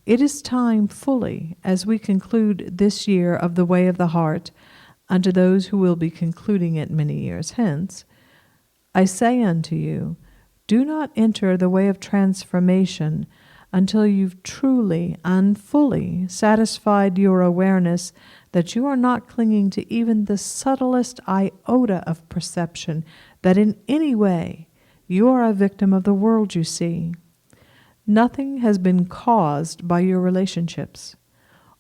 It is time fully, as we conclude this year of the way of the heart, unto those who will be concluding it many years hence, I say unto you, do not enter the way of transformation until you've truly and fully satisfied your awareness that you are not clinging to even the subtlest iota of perception, that in any way you are a victim of the world you see. Nothing has been caused by your relationships.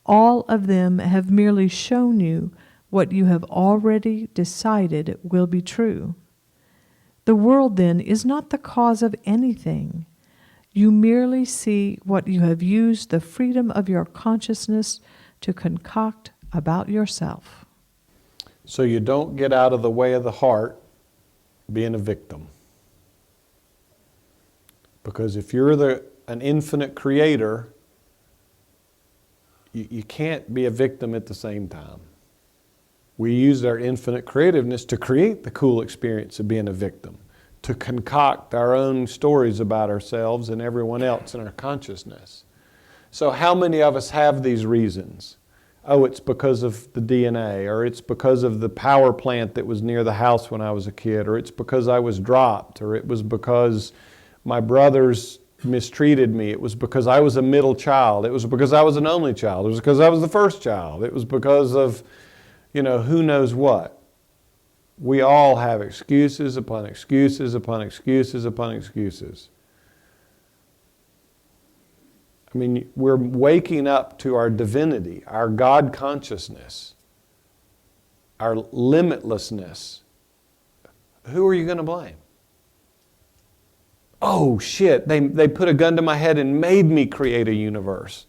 All of them have merely shown you what you have already decided will be true. The world, then, is not the cause of anything. You merely see what you have used the freedom of your consciousness to concoct about yourself. So you don't get out of the way of the heart being a victim. Because if you're an infinite creator, you can't be a victim at the same time. We use our infinite creativeness to create the cool experience of being a victim, to concoct our own stories about ourselves and everyone else in our consciousness. So how many of us have these reasons? Oh, it's because of the DNA, or it's because of the power plant that was near the house when I was a kid, or it's because I was dropped, or it was because my brothers mistreated me. It was because I was a middle child. It was because I was an only child. It was because I was the first child. It was because of, who knows what. We all have excuses upon excuses upon excuses upon excuses. I mean, we're waking up to our divinity, our God consciousness, our limitlessness. Who are you going to blame? Oh shit, they put a gun to my head and made me create a universe.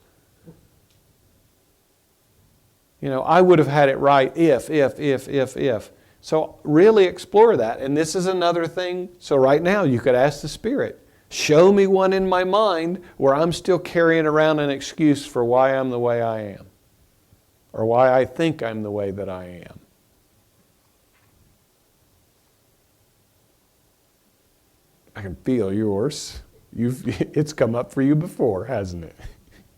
I would have had it right if. So really explore that. And this is another thing. So right now you could ask the Spirit, show me one in my mind where I'm still carrying around an excuse for why I'm the way I am, or why I think I'm the way that I am. I can feel yours. It's come up for you before, hasn't it?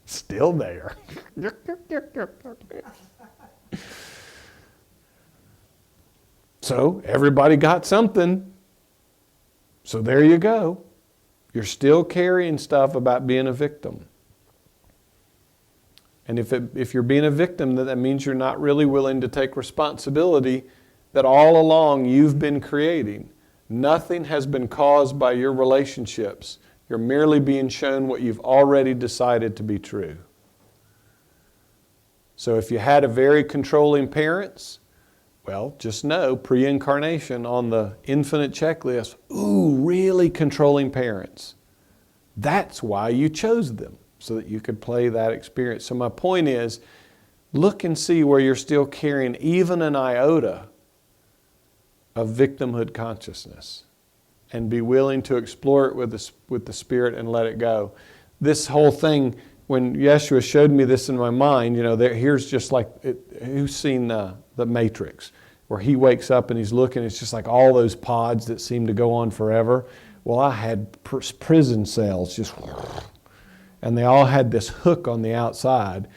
Still there. So everybody got something. So there you go. You're still carrying stuff about being a victim. And if you're being a victim, then that means you're not really willing to take responsibility that all along you've been creating. Nothing has been caused by your relationships. You're merely being shown what you've already decided to be true. So if you had a very controlling parents, well, just know, pre-incarnation on the infinite checklist, ooh, really controlling parents. That's why you chose them, so that you could play that experience. So my point is, look and see where you're still carrying even an iota of victimhood consciousness, and be willing to explore it with the Spirit and let it go. This whole thing, when Jeshua showed me this in my mind, here's just like, who's seen the Matrix, where he wakes up and he's looking, it's just like all those pods that seem to go on forever. Well, I had prison cells just, and they all had this hook on the outside.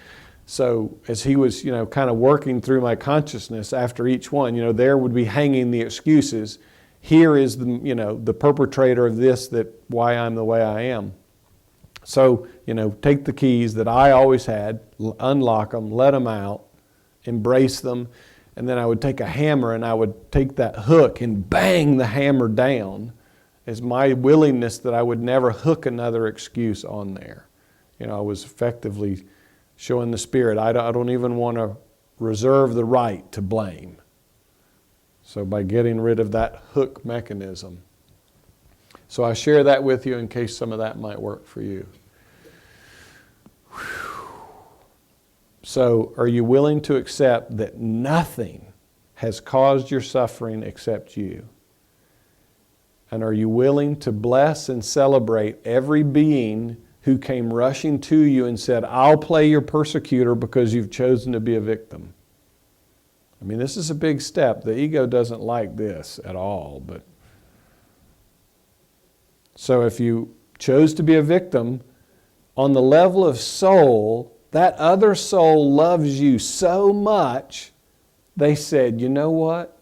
So as he was, kind of working through my consciousness after each one, there would be hanging the excuses. Here is the perpetrator of this, that why I'm the way I am. So, take the keys that I always had, unlock them, let them out, embrace them, and then I would take a hammer and I would take that hook and bang the hammer down as my willingness that I would never hook another excuse on there. I was effectively showing the Spirit, I don't even want to reserve the right to blame. So by getting rid of that hook mechanism. So I share that with you in case some of that might work for you. So are you willing to accept that nothing has caused your suffering except you? And are you willing to bless and celebrate every being who came rushing to you and said, I'll play your persecutor because you've chosen to be a victim? I mean, this is a big step. The ego doesn't like this at all. But so if you chose to be a victim, on the level of soul, that other soul loves you so much, they said, you know what?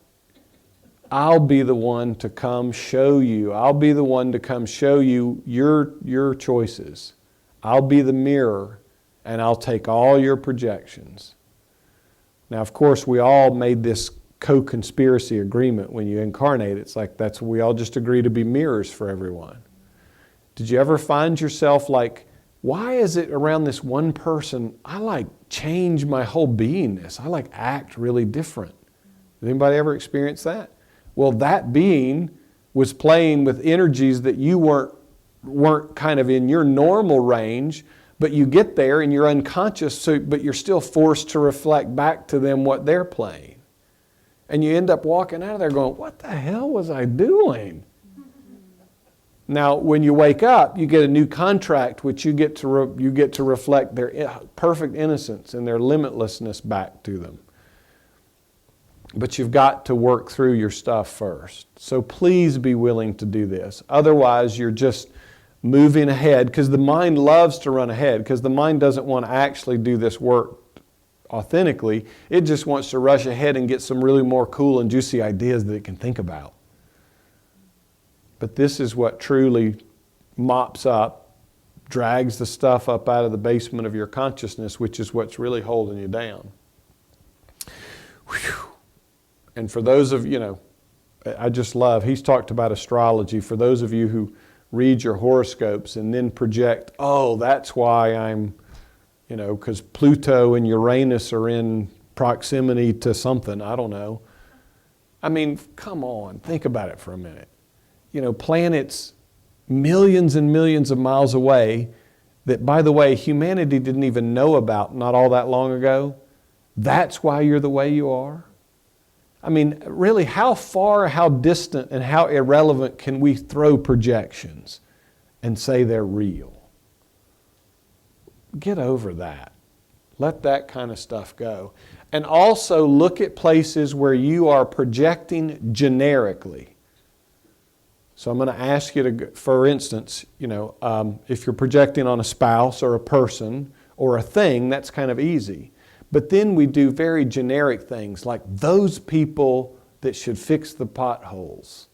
I'll be the one to come show you. I'll be the one to come show you your choices. I'll be the mirror, and I'll take all your projections. Now, of course, we all made this co-conspiracy agreement when you incarnate. It's like we all just agree to be mirrors for everyone. Did you ever find yourself like, why is it around this one person, I like change my whole beingness. I like act really different. Did anybody ever experience that? Well, that being was playing with energies that you weren't kind of in your normal range, but you get there and you're unconscious, but you're still forced to reflect back to them what they're playing. And you end up walking out of there going, what the hell was I doing? Now, when you wake up, you get a new contract, which you get to reflect their perfect innocence and their limitlessness back to them. But you've got to work through your stuff first. So please be willing to do this. Otherwise, you're just moving ahead, because the mind loves to run ahead, because the mind doesn't want to actually do this work authentically. It just wants to rush ahead and get some really more cool and juicy ideas that it can think about. But this is what truly mops up, drags the stuff up out of the basement of your consciousness, which is what's really holding you down. Whew. And for those of I just love, he's talked about astrology. For those of you who read your horoscopes and then project, oh, that's why I'm, because Pluto and Uranus are in proximity to something, I don't know. I mean, come on, think about it for a minute. Planets millions and millions of miles away that, by the way, humanity didn't even know about not all that long ago. That's why you're the way you are. I mean, really, how far, how distant, and how irrelevant can we throw projections and say they're real? Get over that. Let that kind of stuff go. And also look at places where you are projecting generically. So I'm going to ask you to, for instance, if you're projecting on a spouse or a person or a thing, that's kind of easy. But then we do very generic things like those people that should fix the potholes.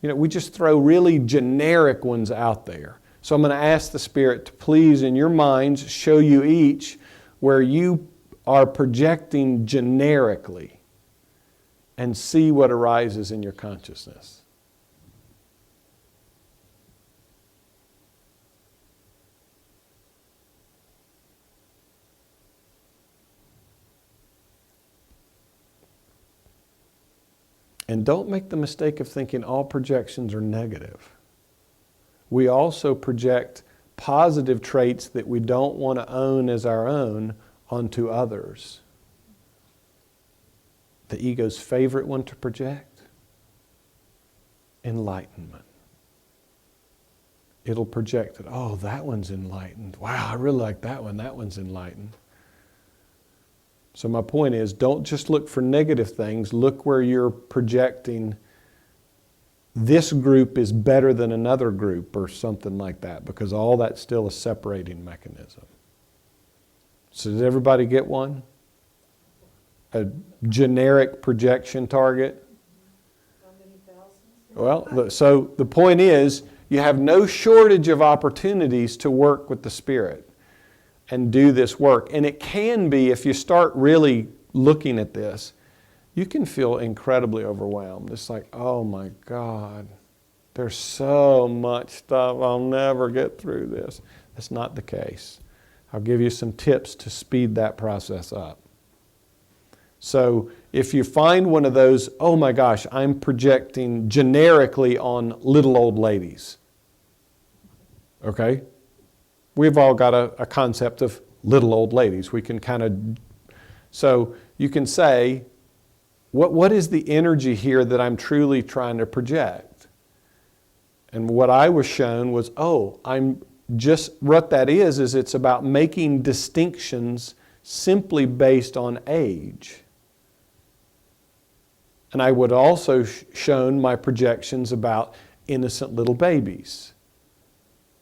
We just throw really generic ones out there. So I'm going to ask the Spirit to please, in your minds, show you each where you are projecting generically and see what arises in your consciousness. And don't make the mistake of thinking all projections are negative. We also project positive traits that we don't want to own as our own onto others. The ego's favorite one to project? Enlightenment. It'll project it. Oh, that one's enlightened. Wow, I really like that one. That one's enlightened. So my point is, don't just look for negative things. Look where you're projecting this group is better than another group or something like that, because all that's still a separating mechanism. So did everybody get one? A generic projection target? How many thousands? Well, so the point is, you have no shortage of opportunities to work with the Spirit and do this work. And it can be, if you start really looking at this, you can feel incredibly overwhelmed. It's like, oh my God, there's so much stuff, I'll never get through this. That's not the case. I'll give you some tips to speed that process up. So if you find one of those, oh my gosh, I'm projecting generically on little old ladies. Okay? We've all got a concept of little old ladies. We can kind of, so you can say, what is the energy here that I'm truly trying to project? And what I was shown was, what that is it's about making distinctions simply based on age. And I would also shown my projections about innocent little babies.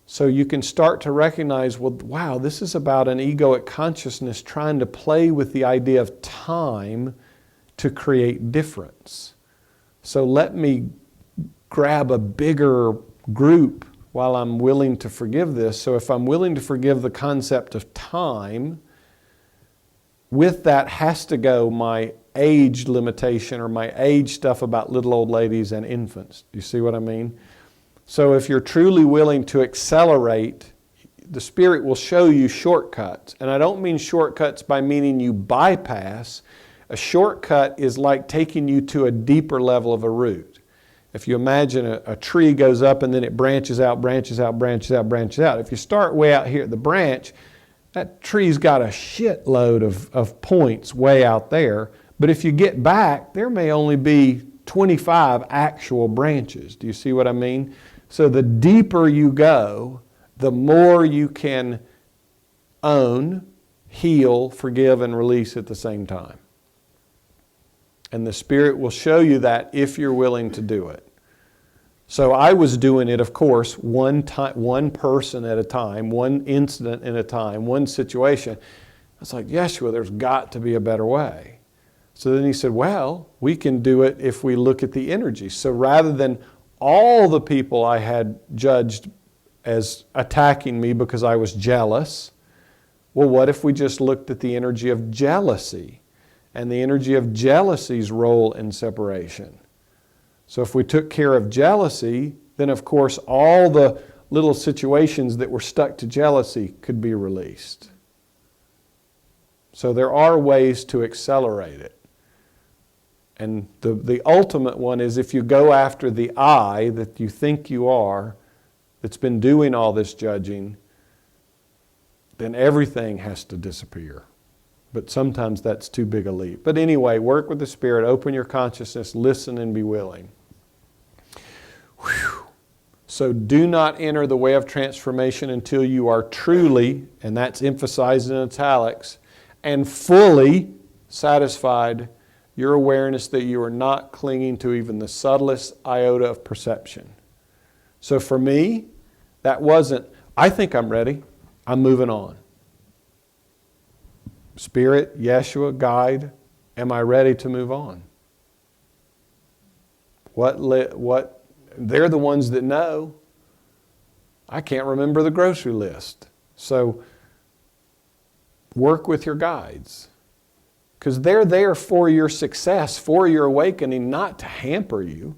So you can start to recognize, well, wow, this is about an egoic consciousness trying to play with the idea of time to create difference. So let me grab a bigger group while I'm willing to forgive this. So if I'm willing to forgive the concept of time, with that has to go my age limitation or my age stuff about little old ladies and infants. Do you see what I mean? So if you're truly willing to accelerate, the Spirit will show you shortcuts. And I don't mean shortcuts by meaning you bypass. A shortcut is like taking you to a deeper level of a root. If you imagine a tree goes up and then it branches out, branches out, branches out, branches out. If you start way out here at the branch, that tree's got a shitload of points way out there. But if you get back, there may only be 25 actual branches. Do you see what I mean? So the deeper you go, the more you can own, heal, forgive, and release at the same time. And the Spirit will show you that if you're willing to do it. So I was doing it, of course, one person at a time, one incident at a time, one situation. I was like, Jeshua, there's got to be a better way. So then he said, well, we can do it if we look at the energy. So rather than all the people I had judged as attacking me because I was jealous, well, what if we just looked at the energy of jealousy and the energy of jealousy's role in separation? So if we took care of jealousy, then of course all the little situations that were stuck to jealousy could be released. So there are ways to accelerate it. And the ultimate one is if you go after the I that you think you are, that's been doing all this judging, then everything has to disappear. But sometimes that's too big a leap. But anyway, work with the Spirit, open your consciousness, listen and be willing. Whew. So do not enter the way of transformation until you are truly, and that's emphasized in italics, and fully satisfied your awareness that you are not clinging to even the subtlest iota of perception. So for me, that wasn't, I think I'm ready, I'm moving on. Spirit, Jeshua, guide, am I ready to move on? They're the ones that know. I can't remember the grocery list. So work with your guides. Because they're there for your success, for your awakening, not to hamper you.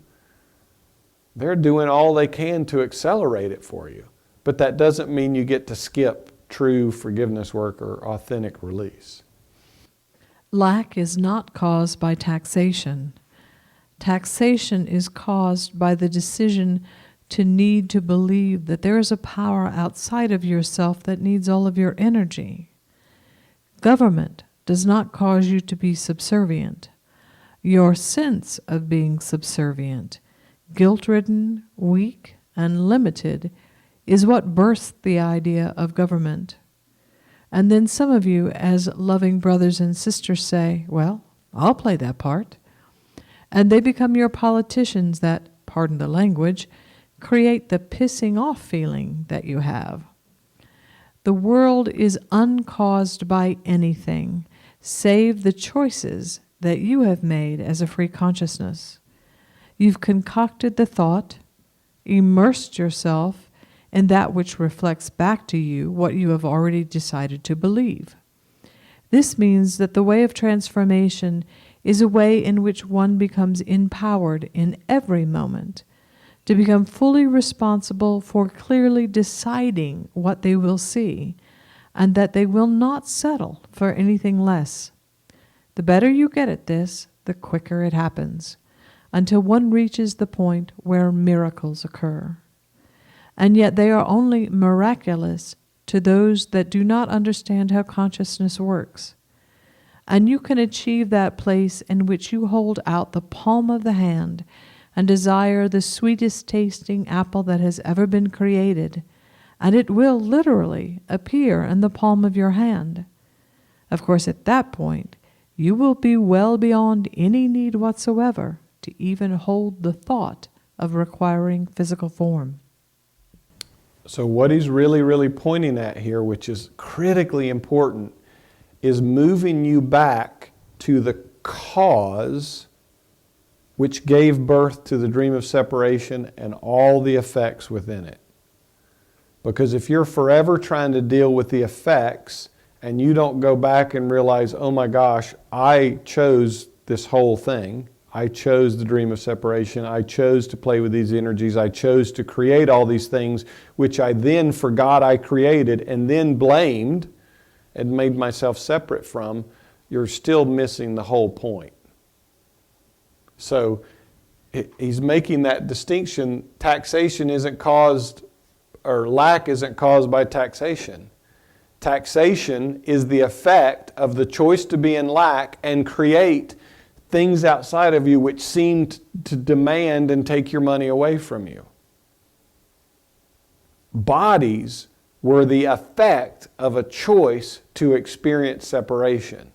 They're doing all they can to accelerate it for you. But that doesn't mean you get to skip true forgiveness work or authentic release. Lack is not caused by taxation. Taxation is caused by the decision to need to believe that there is a power outside of yourself that needs all of your energy. Government does not cause you to be subservient. Your sense of being subservient, guilt-ridden, weak, and limited is what births the idea of government. And then some of you, as loving brothers and sisters, say, well, I'll play that part. And they become your politicians that, pardon the language, create the pissing off feeling that you have. The world is uncaused by anything, save the choices that you have made as a free consciousness. You've concocted the thought, immersed yourself in that which reflects back to you what you have already decided to believe. This means that the way of transformation is a way in which one becomes empowered in every moment to become fully responsible for clearly deciding what they will see, and that they will not settle for anything less. The better you get at this, the quicker it happens, until one reaches the point where miracles occur. And yet they are only miraculous to those that do not understand how consciousness works. And you can achieve that place in which you hold out the palm of the hand and desire the sweetest tasting apple that has ever been created, and it will literally appear in the palm of your hand. Of course, at that point, you will be well beyond any need whatsoever to even hold the thought of requiring physical form. So what he's really pointing at here, which is critically important, is moving you back to the cause which gave birth to the dream of separation and all the effects within it. Because if you're forever trying to deal with the effects and you don't go back and realize, oh my gosh, I chose this whole thing. I chose the dream of separation. I chose to play with these energies. I chose to create all these things, which I then forgot I created and then blamed and made myself separate from. You're still missing the whole point. So he's making that distinction. Taxation isn't caused, or lack isn't caused by taxation. Taxation is the effect of the choice to be in lack and create things outside of you which seem to demand and take your money away from you. Bodies were the effect of a choice to experience separation.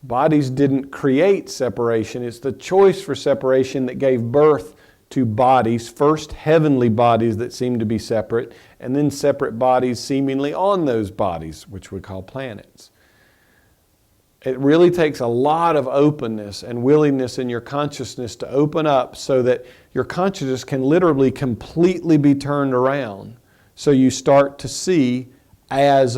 Bodies didn't create separation. It's the choice for separation that gave birth to bodies, first heavenly bodies that seem to be separate, and then separate bodies seemingly on those bodies, which we call planets. It really takes a lot of openness and willingness in your consciousness to open up so that your consciousness can literally completely be turned around. So you start to see as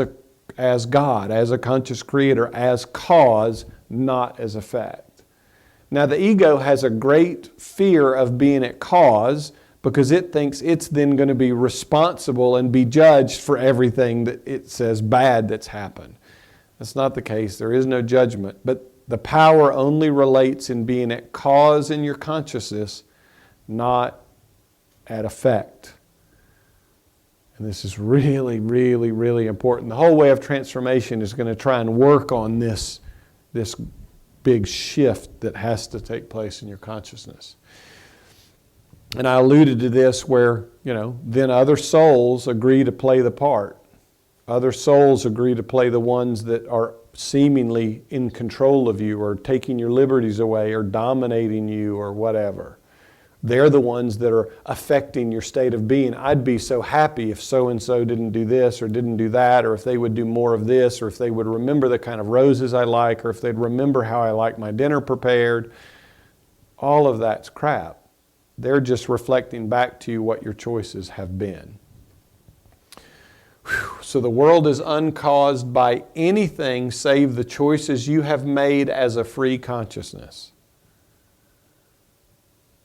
God, as a conscious creator, as cause, not as effect. Now the ego has a great fear of being at cause because it thinks it's then going to be responsible and be judged for everything that it says bad that's happened. That's not the case. There is no judgment. But the power only relates in being at cause in your consciousness, not at effect. And this is really important. The whole way of transformation is going to try and work on this big shift that has to take place in your consciousness. And I alluded to this where, then other souls agree to play the part. Other souls agree to play the ones that are seemingly in control of you or taking your liberties away or dominating you or whatever. They're the ones that are affecting your state of being. I'd be so happy if so-and-so didn't do this or didn't do that, or if they would do more of this, or if they would remember the kind of roses I like, or if they'd remember how I like my dinner prepared. All of that's crap. They're just reflecting back to you what your choices have been. So the world is uncaused by anything save the choices you have made as a free consciousness.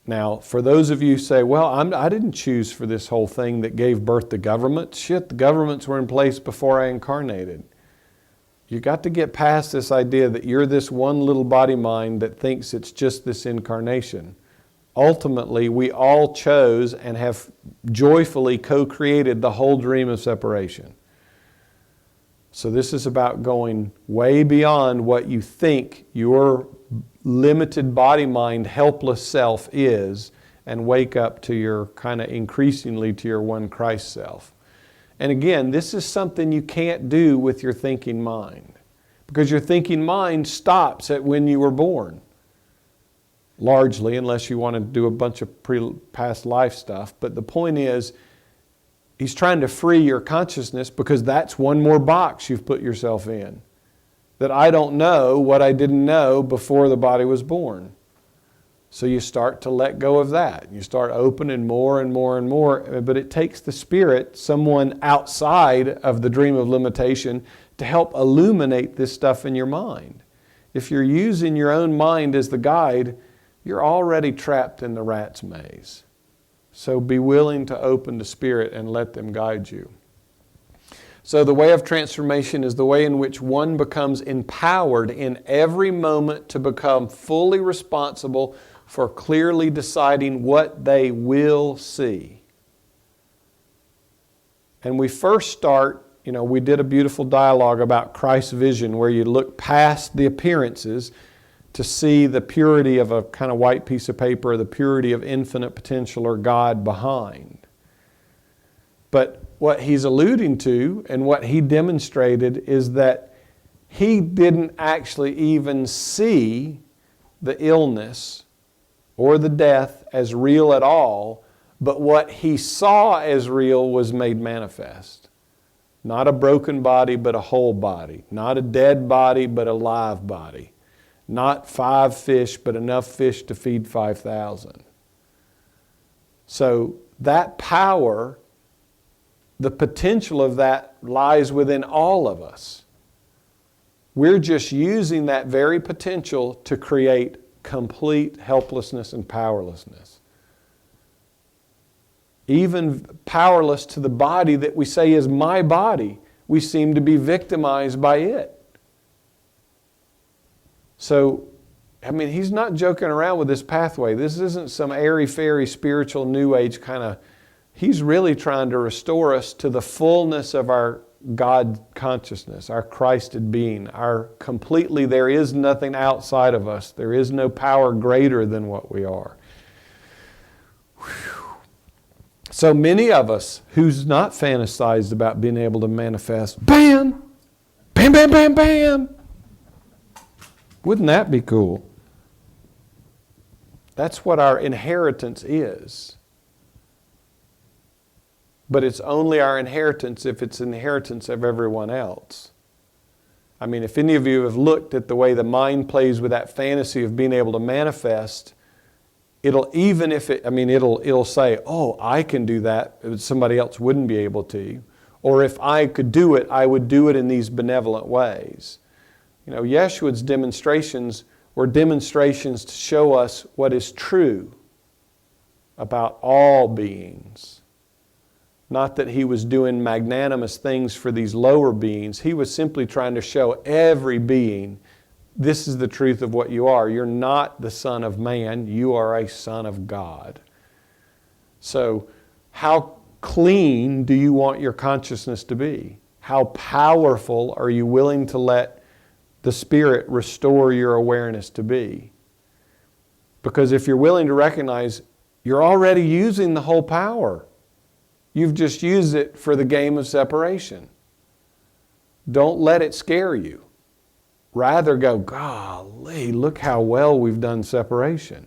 Now, for those of you who say, well, I didn't choose for this whole thing that gave birth to government. Shit, the governments were in place before I incarnated. You got to get past this idea that you're this one little body mind that thinks it's just this incarnation. Ultimately, we all chose and have joyfully co-created the whole dream of separation. So this is about going way beyond what you think your limited body mind helpless self is, and wake up to your kind of increasingly to your one Christ self. And again, this is something you can't do with your thinking mind, because your thinking mind stops at when you were born. Largely, unless you want to do a bunch of past life stuff. But the point is, he's trying to free your consciousness because that's one more box you've put yourself in. That I don't know what I didn't know before the body was born. So you start to let go of that. You start opening more and more and more. But it takes the spirit, someone outside of the dream of limitation, to help illuminate this stuff in your mind. If you're using your own mind as the guide, you're already trapped in the rat's maze. So be willing to open to Spirit and let them guide you. So the way of transformation is the way in which one becomes empowered in every moment to become fully responsible for clearly deciding what they will see. And we first start, we did a beautiful dialogue about Christ's vision where you look past the appearances to see the purity of a kind of white piece of paper, the purity of infinite potential or God behind. But what he's alluding to and what he demonstrated is that he didn't actually even see the illness or the death as real at all, but what he saw as real was made manifest. Not a broken body, but a whole body. Not a dead body, but a live body. Not 5 fish, but enough fish to feed 5,000. So that power, the potential of that lies within all of us. We're just using that very potential to create complete helplessness and powerlessness. Even powerless to the body that we say is my body, we seem to be victimized by it. So, I mean, he's not joking around with this pathway. This isn't some airy-fairy spiritual New Age kind of... He's really trying to restore us to the fullness of our God consciousness, our Christed being, our completely, there is nothing outside of us. There is no power greater than what we are. Whew. So many of us who's not fantasized about being able to manifest, bam, bam, bam, bam, bam. Wouldn't that be cool? That's what our inheritance is. But it's only our inheritance if it's an inheritance of everyone else. I mean, if any of you have looked at the way the mind plays with that fantasy of being able to manifest, it'll say, oh, I can do that, somebody else wouldn't be able to. Or if I could do it, I would do it in these benevolent ways. You know, Yeshua's demonstrations were demonstrations to show us what is true about all beings. Not that he was doing magnanimous things for these lower beings. He was simply trying to show every being, this is the truth of what you are. You're not the son of man. You are a son of God. So how clean do you want your consciousness to be? How powerful are you willing to let the Spirit restore your awareness to be? Because if you're willing to recognize, you're already using the whole power. You've just used it for the game of separation. Don't let it scare you. Rather go, golly, look how well we've done separation.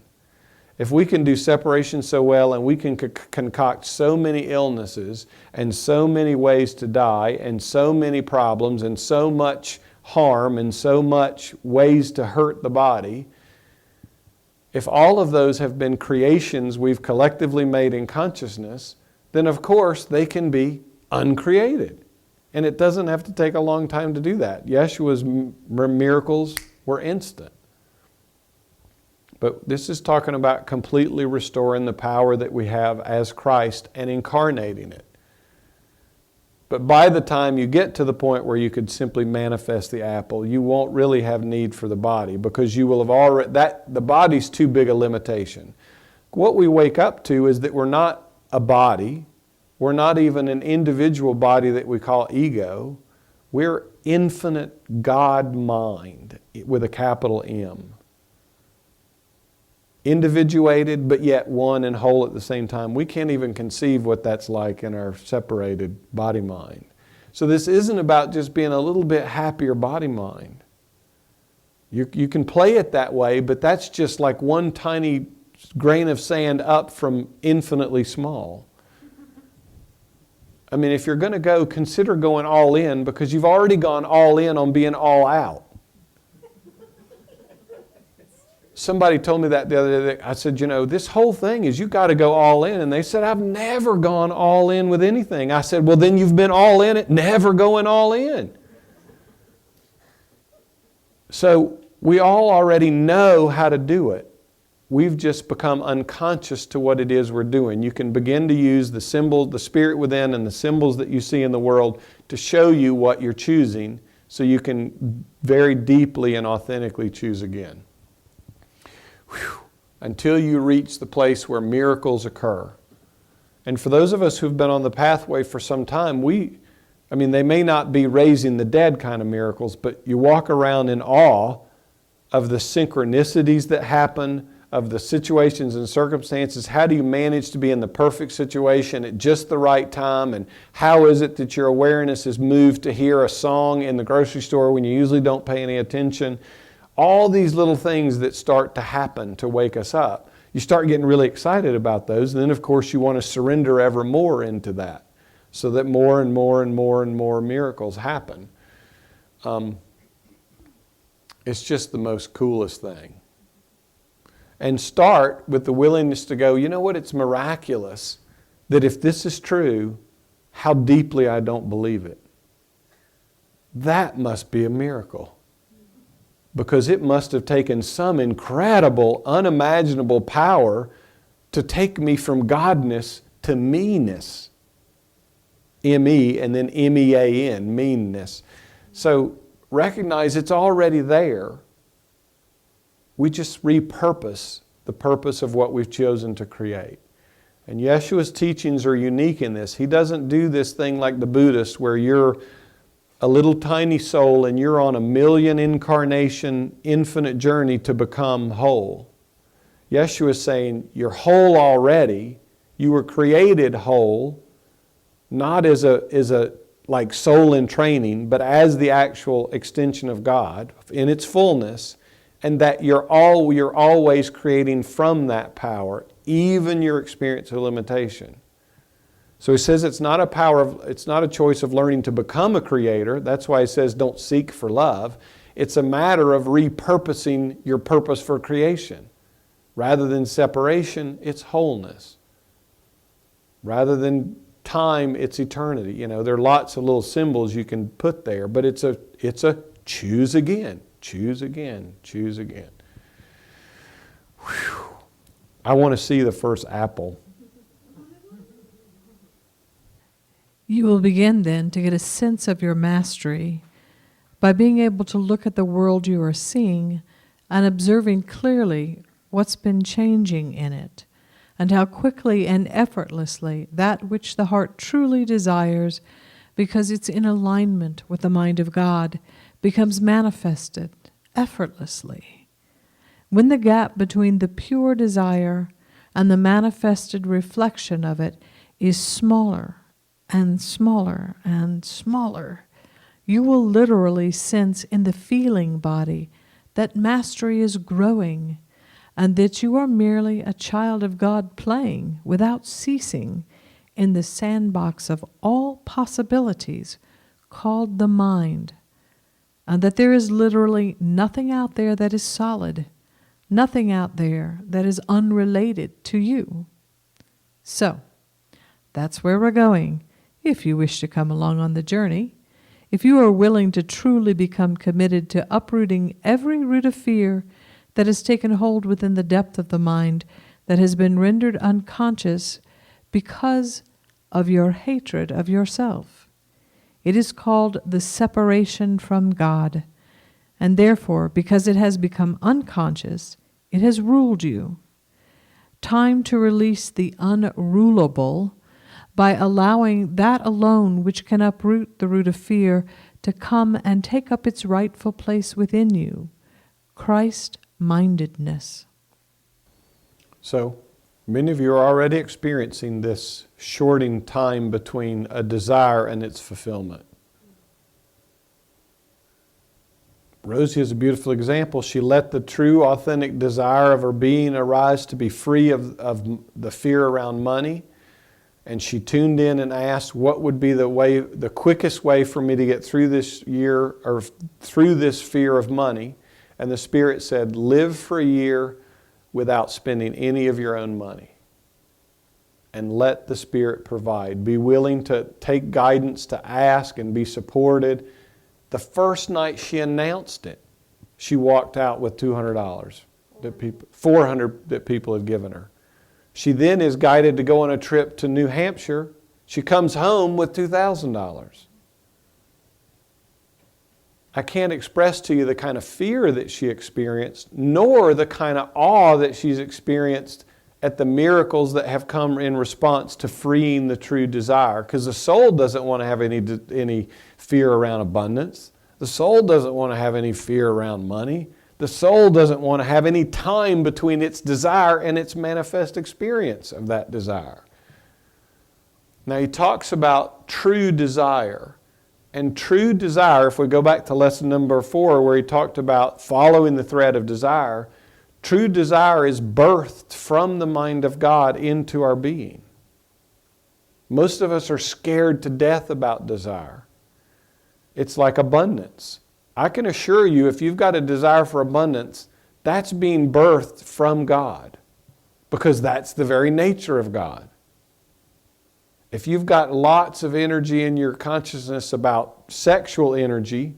If we can do separation so well and we can concoct so many illnesses and so many ways to die and so many problems and so much harm and so much ways to hurt the body, if all of those have been creations we've collectively made in consciousness, then of course they can be uncreated. And it doesn't have to take a long time to do that. Yeshua's miracles were instant. But this is talking about completely restoring the power that we have as Christ and incarnating it. But by the time you get to the point where you could simply manifest the apple, you won't really have need for the body because you will have already, the body's too big a limitation. What we wake up to is that we're not a body. We're not even an individual body that we call ego. We're infinite God mind with a capital M. Individuated, but yet one and whole at the same time. We can't even conceive what that's like in our separated body mind. So this isn't about just being a little bit happier body mind. You can play it that way, but that's just like one tiny grain of sand up from infinitely small. I mean, if you're going to go, consider going all in because you've already gone all in on being all out. Somebody told me that the other day. I said, you know, this whole thing is you got to go all in. And they said, I've never gone all in with anything. I said, well, then you've been all in it, never going all in. So we all already know how to do it. We've just become unconscious to what it is we're doing. You can begin to use the symbol, the spirit within and the symbols that you see in the world to show you what you're choosing so you can very deeply and authentically choose again. Whew. Until you reach the place where miracles occur. And for those of us who've been on the pathway for some time, they may not be raising the dead kind of miracles, but you walk around in awe of the synchronicities that happen, of the situations and circumstances. How do you manage to be in the perfect situation at just the right time? And how is it that your awareness is moved to hear a song in the grocery store when you usually don't pay any attention? All these little things that start to happen to wake us up. You start getting really excited about those, and then of course you want to surrender ever more into that so that more and more and more and more miracles happen. It's just the most coolest thing. And start with the willingness to go, you know what, it's miraculous that if this is true, how deeply I don't believe it. That must be a miracle. Because it must have taken some incredible, unimaginable power to take me from godness to meanness. M-E and then M-E-A-N, meanness. So recognize it's already there. We just repurpose the purpose of what we've chosen to create. And Yeshua's teachings are unique in this. He doesn't do this thing like the Buddhists where you're a little tiny soul and you're on a million incarnation, infinite journey to become whole. Yeshua is saying you're whole already. You were created whole, not as a like soul in training, but as the actual extension of God in its fullness. And that you're always creating from that power, even your experience of limitation. So he says it's not a choice of learning to become a creator. That's why he says don't seek for love. It's a matter of repurposing your purpose for creation. Rather than separation, it's wholeness. Rather than time, it's eternity. You know, there are lots of little symbols you can put there, but it's a choose again. Choose again, choose again. Whew. I want to see the first apple. You will begin then to get a sense of your mastery by being able to look at the world you are seeing and observing clearly what's been changing in it and how quickly and effortlessly that which the heart truly desires, because it's in alignment with the mind of God, becomes manifested effortlessly. When the gap between the pure desire and the manifested reflection of it is smaller and smaller and smaller, you will literally sense in the feeling body that mastery is growing and that you are merely a child of God playing without ceasing in the sandbox of all possibilities called the mind, and that there is literally nothing out there that is solid, nothing out there that is unrelated to you. So, that's where we're going, if you wish to come along on the journey. If you are willing to truly become committed to uprooting every root of fear that has taken hold within the depth of the mind that has been rendered unconscious because of your hatred of yourself. It is called the separation from God, and therefore, because it has become unconscious, it has ruled you. Time to release the unrulable by allowing that alone which can uproot the root of fear to come and take up its rightful place within you, Christ-mindedness. So, many of you are already experiencing this shorting time between a desire and its fulfillment. Rosie is a beautiful example. She let the true, authentic desire of her being arise to be free of the fear around money. And she tuned in and asked, what would be the quickest way for me to get through this year or through this fear of money? And the Spirit said, live for a year without spending any of your own money. And let the Spirit provide. Be willing to take guidance, to ask and be supported. The first night she announced it, she walked out with $200 $400 that people had given her. She then is guided to go on a trip to New Hampshire. She comes home with $2,000. I can't express to you the kind of fear that she experienced, nor the kind of awe that she's experienced at the miracles that have come in response to freeing the true desire. Because the soul doesn't want to have any fear around abundance. The soul doesn't want to have any fear around money. The soul doesn't want to have any time between its desire and its manifest experience of that desire. Now he talks about true desire. And true desire, if we go back to lesson number 4 where he talked about following the thread of desire, true desire is birthed from the mind of God into our being. Most of us are scared to death about desire. It's like abundance. I can assure you, if you've got a desire for abundance, that's being birthed from God, because that's the very nature of God. If you've got lots of energy in your consciousness about sexual energy,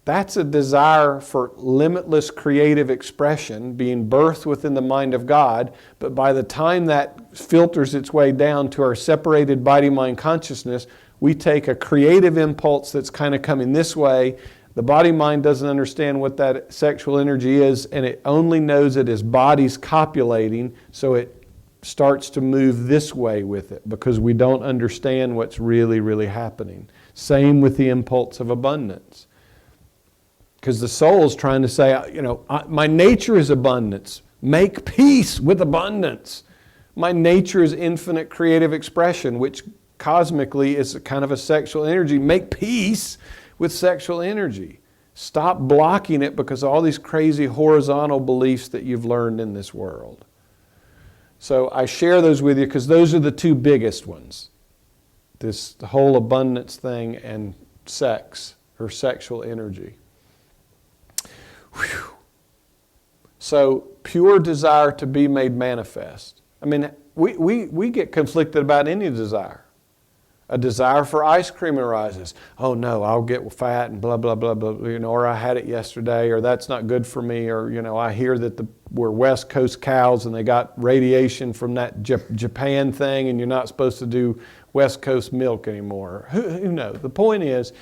that's a desire for limitless creative expression being birthed within the mind of God, but by the time that filters its way down to our separated body-mind consciousness, we take a creative impulse that's kind of coming this way. The body-mind doesn't understand what that sexual energy is, and it only knows it as body's copulating, so it starts to move this way with it because we don't understand what's really, really happening. Same with the impulse of abundance. Because the soul's trying to say, my nature is abundance. Make peace with abundance. My nature is infinite creative expression, which cosmically is kind of a sexual energy. Make peace with sexual energy. Stop blocking it because of all these crazy horizontal beliefs that you've learned in this world. So I share those with you because those are the two biggest ones. This whole abundance thing and sex or sexual energy. Whew. So pure desire to be made manifest. I mean, we get conflicted about any desire. A desire for ice cream arises. Oh no, I'll get fat and blah, blah, blah, blah, or I had it yesterday, or that's not good for me, or, I hear that we're West Coast cows and they got radiation from that Japan thing and you're not supposed to do West Coast milk anymore. Who knows? The point is,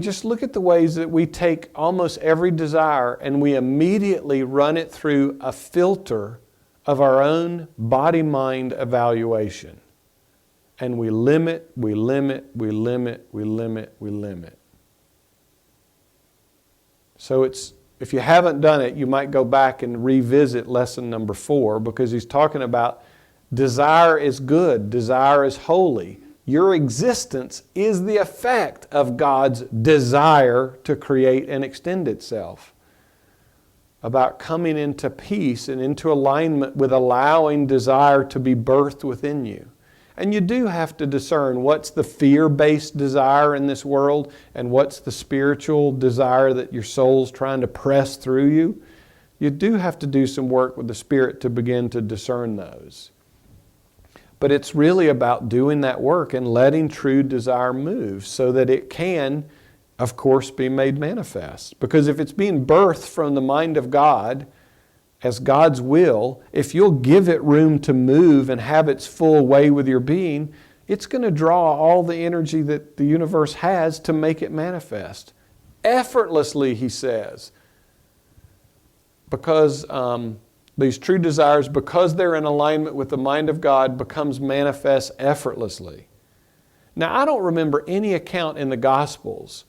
just look at the ways that we take almost every desire and we immediately run it through a filter of our own body-mind evaluation. And we limit, we limit, we limit, we limit, we limit. So if you haven't done it, you might go back and revisit lesson number 4 because he's talking about desire is good, desire is holy. Your existence is the effect of God's desire to create and extend itself. About coming into peace and into alignment with allowing desire to be birthed within you. And you do have to discern what's the fear-based desire in this world and what's the spiritual desire that your soul's trying to press through you. You do have to do some work with the Spirit to begin to discern those. But it's really about doing that work and letting true desire move so that it can, of course, be made manifest. Because if it's being birthed from the mind of God, as God's will, if you'll give it room to move and have its full way with your being, it's going to draw all the energy that the universe has to make it manifest. Effortlessly, he says. Because these true desires, because they're in alignment with the mind of God, becomes manifest effortlessly. Now, I don't remember any account in the Gospels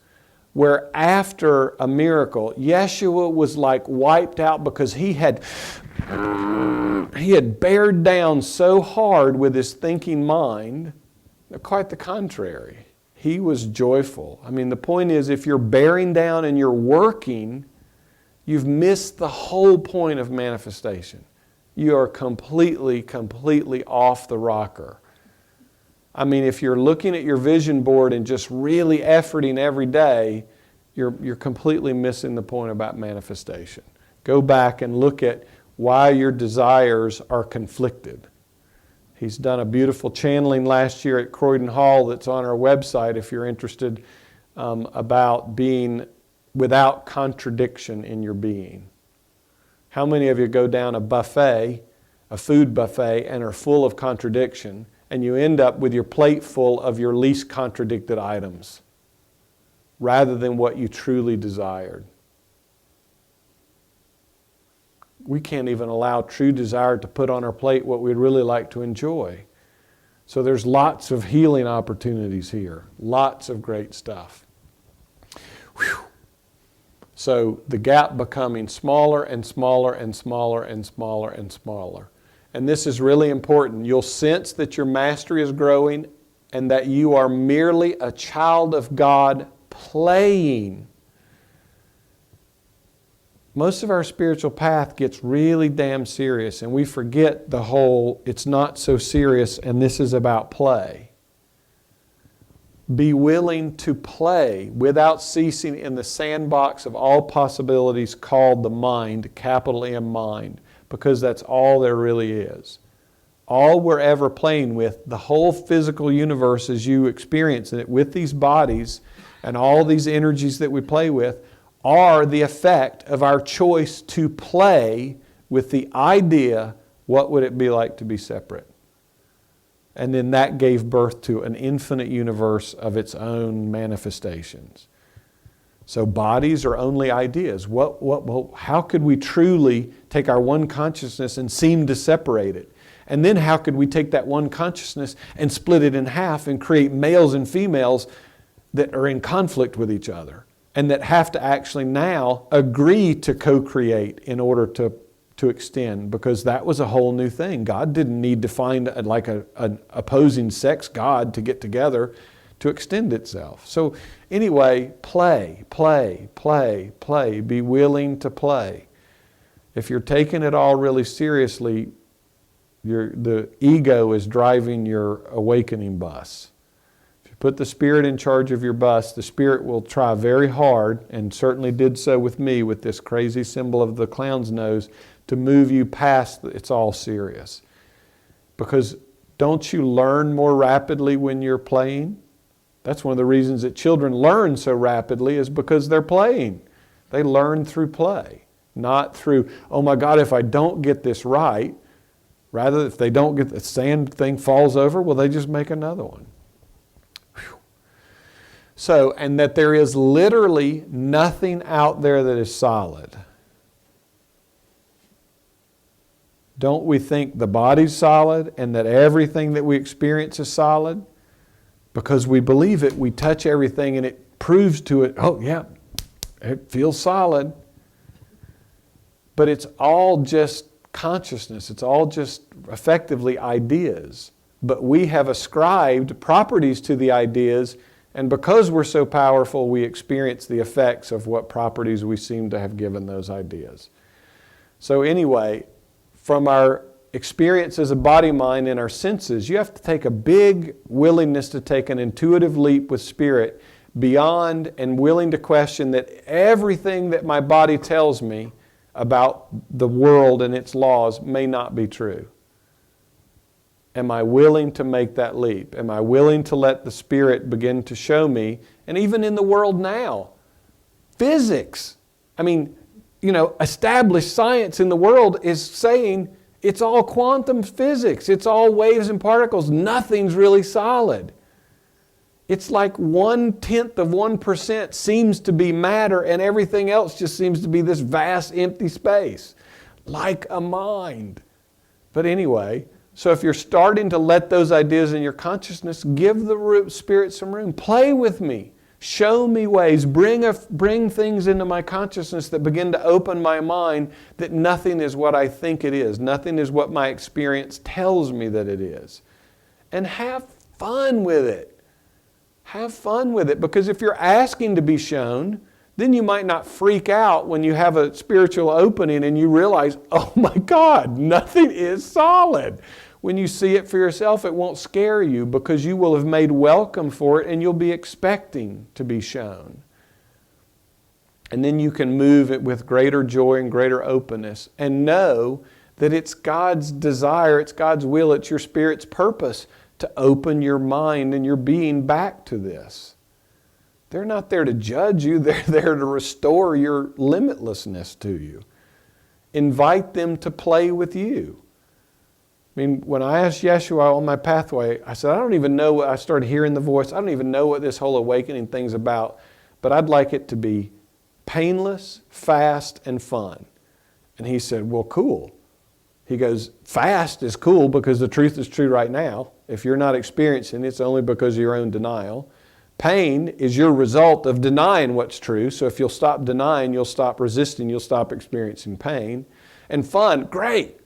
where after a miracle, Jeshua was like wiped out because he had bared down so hard with his thinking mind. Quite the contrary. He was joyful. The point is, if you're bearing down and you're working, you've missed the whole point of manifestation. You are completely, completely off the rocker. If you're looking at your vision board and just really efforting every day, you're completely missing the point about manifestation. Go back and look at why your desires are conflicted. He's done a beautiful channeling last year at Croydon Hall that's on our website if you're interested, about being without contradiction in your being. How many of you go down a food buffet, and are full of contradiction, and you end up with your plate full of your least contradicted items rather than what you truly desired? We can't even allow true desire to put on our plate what we'd really like to enjoy. So there's lots of healing opportunities here. Lots of great stuff. Whew. So the gap becoming smaller and smaller and smaller and smaller and smaller. And this is really important. You'll sense that your mastery is growing and that you are merely a child of God playing. Most of our spiritual path gets really damn serious, and we forget the whole, it's not so serious, and this is about play. Be willing to play without ceasing in the sandbox of all possibilities called the mind, capital M mind, because that's all there really is. All we're ever playing with, the whole physical universe as you experience it with these bodies and all these energies that we play with, are the effect of our choice to play with the idea, what would it be like to be separate? And then that gave birth to an infinite universe of its own manifestations. So bodies are only ideas. How could we truly take our one consciousness and seem to separate it? And then how could we take that one consciousness and split it in half and create males and females that are in conflict with each other and that have to actually now agree to co-create in order to extend, because that was a whole new thing. God didn't need to find an opposing sex god to get together to extend itself. So anyway, play. Be willing to play. If you're taking it all really seriously, the ego is driving your awakening bus. If you put the Spirit in charge of your bus, the Spirit will try very hard, and certainly did so with me with this crazy symbol of the clown's nose, to move you past it's all serious. Because don't you learn more rapidly when you're playing? That's one of the reasons that children learn so rapidly, is because they're playing. They learn through play, not through, oh my God, if I don't get this right, rather if they don't get the sand thing falls over, well, they just make another one. Whew. So, and that there is literally nothing out there that is solid. Don't we think the body's solid and that everything that we experience is solid? Because we believe it, we touch everything and it proves to it, oh yeah, it feels solid. But it's all just consciousness. It's all just effectively ideas. But we have ascribed properties to the ideas, and because we're so powerful, we experience the effects of what properties we seem to have given those ideas. So anyway, from our experience as a body, mind, and our senses, you have to take a big willingness to take an intuitive leap with Spirit beyond and willing to question that everything that my body tells me about the world and its laws may not be true. Am I willing to make that leap? Am I willing to let the Spirit begin to show me? And even in the world now, physics, established science in the world is saying it's all quantum physics. It's all waves and particles. Nothing's really solid. It's like 0.1% seems to be matter, and everything else just seems to be this vast empty space, like a mind. But anyway, so if you're starting to let those ideas in your consciousness, give the Spirit some room. Play with me. Show me ways. Bring things into my consciousness that begin to open my mind that nothing is what I think it is. Nothing is what my experience tells me that it is. And have fun with it. Have fun with it, because if you're asking to be shown, then you might not freak out when you have a spiritual opening and you realize, oh my God, nothing is solid. When you see it for yourself, it won't scare you because you will have made welcome for it and you'll be expecting to be shown. And then you can move it with greater joy and greater openness and know that it's God's desire, it's God's will, it's your Spirit's purpose to open your mind and your being back to this. They're not there to judge you, they're there to restore your limitlessness to you. Invite them to play with you. When I asked Jeshua on my pathway, I said, I don't even know what, I started hearing the voice, I don't even know what this whole awakening thing's about, but I'd like it to be painless, fast, and fun. And he said, well, cool. He goes, fast is cool because the truth is true right now. If you're not experiencing it, it's only because of your own denial. Pain is your result of denying what's true. So if you'll stop denying, you'll stop resisting, you'll stop experiencing pain. And fun, great.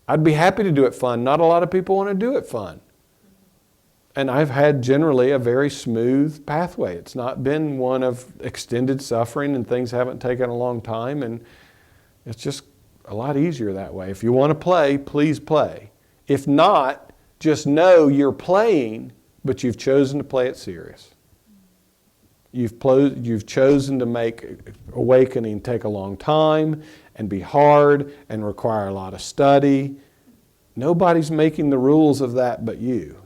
I'd be happy to do it fun. Not a lot of people want to do it fun. And I've had generally a very smooth pathway. It's not been one of extended suffering and things haven't taken a long time. And it's just a lot easier that way. If you want to play, please play. If not, just know you're playing, but you've chosen to play it serious. You've chosen to make awakening take a long time and be hard and require a lot of study. Nobody's making the rules of that but you.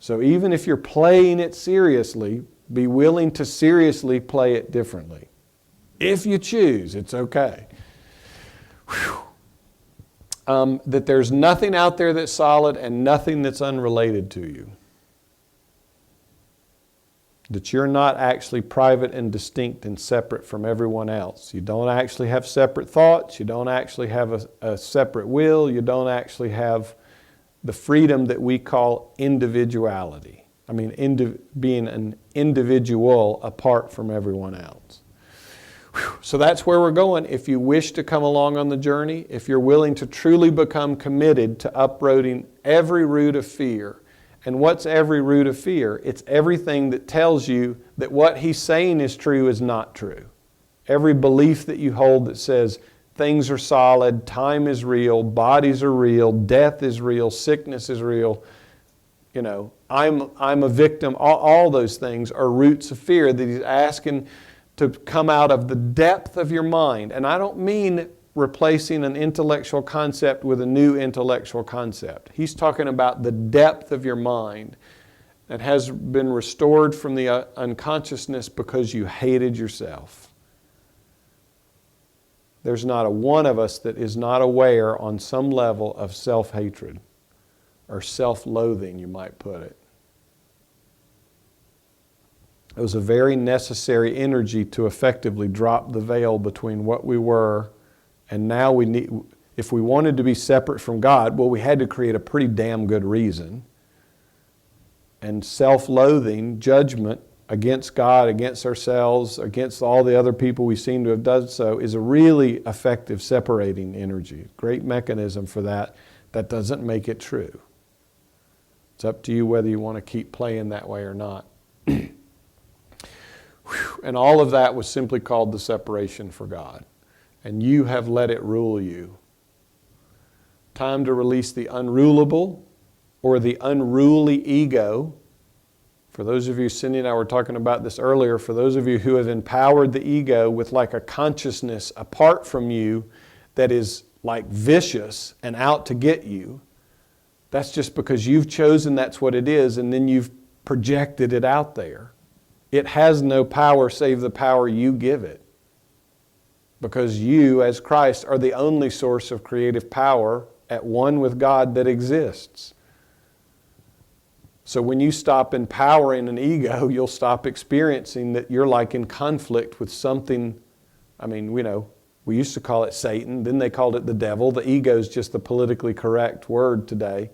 So even if you're playing it seriously, be willing to seriously play it differently. If you choose, it's okay. That there's nothing out there that's solid and nothing that's unrelated to you. That you're not actually private and distinct and separate from everyone else. You don't actually have separate thoughts. You don't actually have a separate will. You don't actually have the freedom that we call individuality. I mean, being an individual apart from everyone else. So that's where we're going. If you wish to come along on the journey, if you're willing to truly become committed to uprooting every root of fear. And what's every root of fear? It's everything that tells you that what he's saying is true is not true. Every belief that you hold that says things are solid, time is real, bodies are real, death is real, sickness is real, I'm a victim, all those things are roots of fear that he's asking to come out of the depth of your mind. And I don't mean replacing an intellectual concept with a new intellectual concept. He's talking about the depth of your mind that has been restored from the unconsciousness because you hated yourself. There's not a one of us that is not aware on some level of self-hatred or self-loathing, you might put it. It was a very necessary energy to effectively drop the veil between what we were and now we need. If we wanted to be separate from God, well, we had to create a pretty damn good reason. And self-loathing, judgment against God, against ourselves, against all the other people we seem to have done so, is a really effective separating energy. Great mechanism for that. That doesn't make it true. It's up to you whether you want to keep playing that way or not. And all of that was simply called the separation for God. And you have let it rule you. Time to release the unrulable or the unruly ego. For those of you, Cindy and I were talking about this earlier, for those of you who have empowered the ego with like a consciousness apart from you that is like vicious and out to get you, that's just because you've chosen that's what it is and then you've projected it out there. It has no power save the power you give it. Because you, as Christ, are the only source of creative power at one with God that exists. So when you stop empowering an ego, you'll stop experiencing that you're like in conflict with something. I mean, we used to call it Satan, then they called it the devil. The ego is just the politically correct word today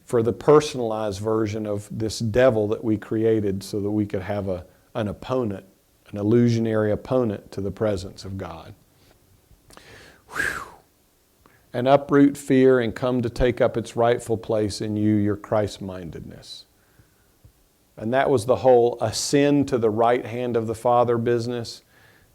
for the personalized version of this devil that we created so that we could have an opponent, an illusionary opponent to the presence of God. Whew. And uproot fear and come to take up its rightful place in you, your Christ-mindedness. And that was the whole ascend to the right hand of the Father business.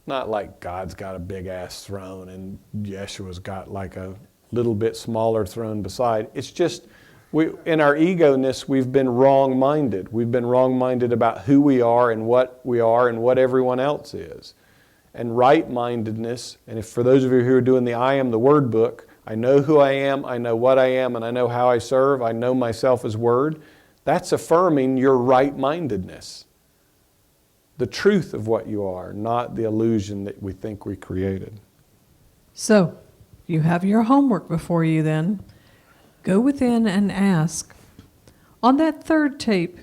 Not like God's got a big-ass throne and Jeshua's got like a little bit smaller throne beside. It's just, in our ego-ness, we've been wrong-minded. We've been wrong-minded about who we are and what everyone else is. And right-mindedness, and if for those of you who are doing the I Am the Word book, I know who I am, I know what I am, and I know how I serve, I know myself as Word, that's affirming your right-mindedness. The truth of what you are, not the illusion that we think we created. So, you have your homework before you then. Go within and ask. On that third tape,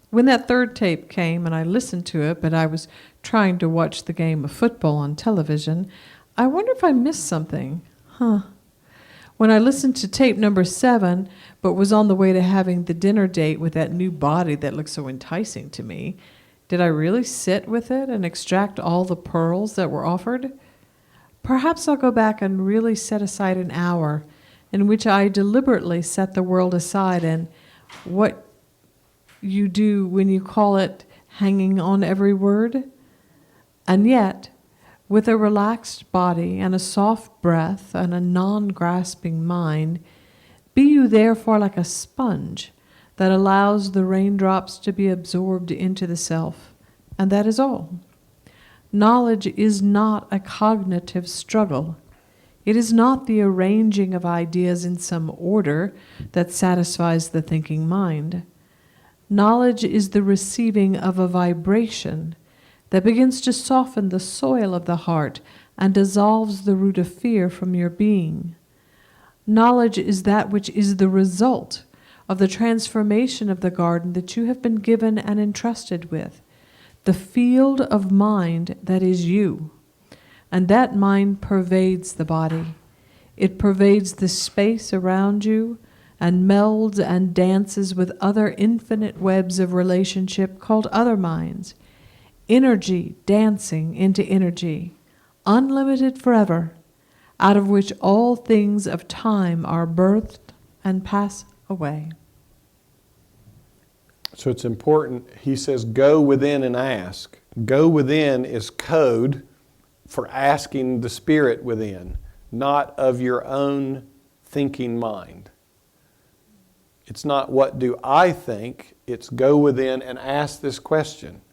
when that third tape came and I listened to it, but I was trying to watch the game of football on television, I wonder if I missed something. When I listened to tape number 7, but was on the way to having the dinner date with that new body that looked so enticing to me, did I really sit with it and extract all the pearls that were offered? Perhaps I'll go back and really set aside an hour in which I deliberately set the world aside and what you do when you call it hanging on every word. And yet, with a relaxed body and a soft breath and a non-grasping mind, be you therefore like a sponge that allows the raindrops to be absorbed into the self. And that is all. Knowledge is not a cognitive struggle. It is not the arranging of ideas in some order that satisfies the thinking mind. Knowledge is the receiving of a vibration that begins to soften the soil of the heart and dissolves the root of fear from your being. Knowledge is that which is the result of the transformation of the garden that you have been given and entrusted with, the field of mind that is you. And that mind pervades the body. It pervades the space around you and melds and dances with other infinite webs of relationship called other minds. Energy dancing into energy, unlimited forever, out of which all things of time are birthed and pass away. So it's important, he says, go within and ask. Go within is code for asking the Spirit within, not of your own thinking mind. It's not what do I think, it's go within and ask this question.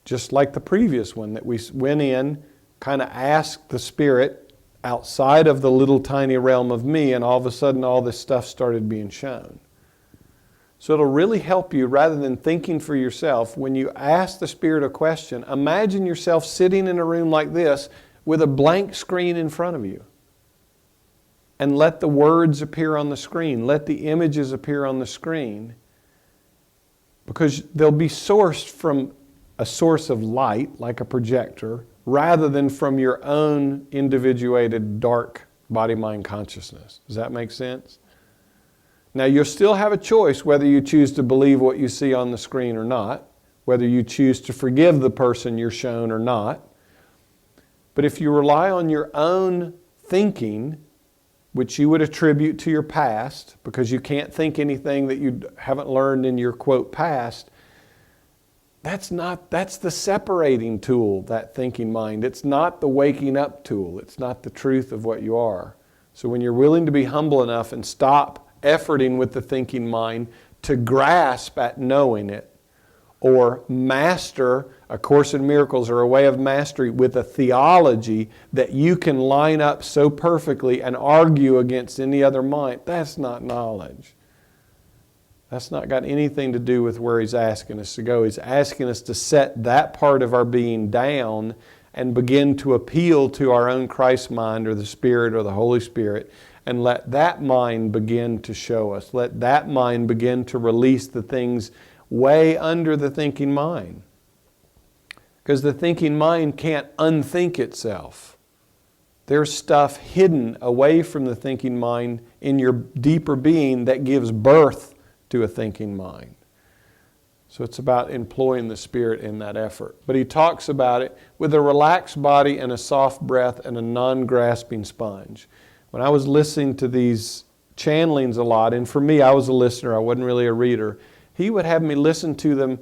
Just like the previous one that we went in, kind of asked the Spirit outside of the little tiny realm of me, and all of a sudden all this stuff started being shown. So it'll really help you, rather than thinking for yourself, when you ask the Spirit a question, imagine yourself sitting in a room like this with a blank screen in front of you. And let the words appear on the screen. Let the images appear on the screen. Because they'll be sourced from a source of light, like a projector, rather than from your own individuated dark body-mind consciousness. Does that make sense? Now, you'll still have a choice whether you choose to believe what you see on the screen or not, whether you choose to forgive the person you're shown or not. But if you rely on your own thinking, which you would attribute to your past, because you can't think anything that you haven't learned in your, quote, past, that's the separating tool, that thinking mind. It's not the waking up tool. It's not the truth of what you are. So when you're willing to be humble enough and stop efforting with the thinking mind to grasp at knowing it, or master A Course in Miracles, or a way of mastery with a theology that you can line up so perfectly and argue against any other mind, that's not knowledge. That's not got anything to do with where he's asking us to go. He's asking us to set that part of our being down and begin to appeal to our own Christ mind, or the Spirit, or the Holy Spirit, and let that mind begin to show us. Let that mind begin to release the things way under the thinking mind. Because the thinking mind can't unthink itself. There's stuff hidden away from the thinking mind in your deeper being that gives birth to a thinking mind. So it's about employing the Spirit in that effort. But he talks about it with a relaxed body and a soft breath and a non-grasping sponge. When I was listening to these channelings a lot, and for me, I was a listener, I wasn't really a reader, he would have me listen to them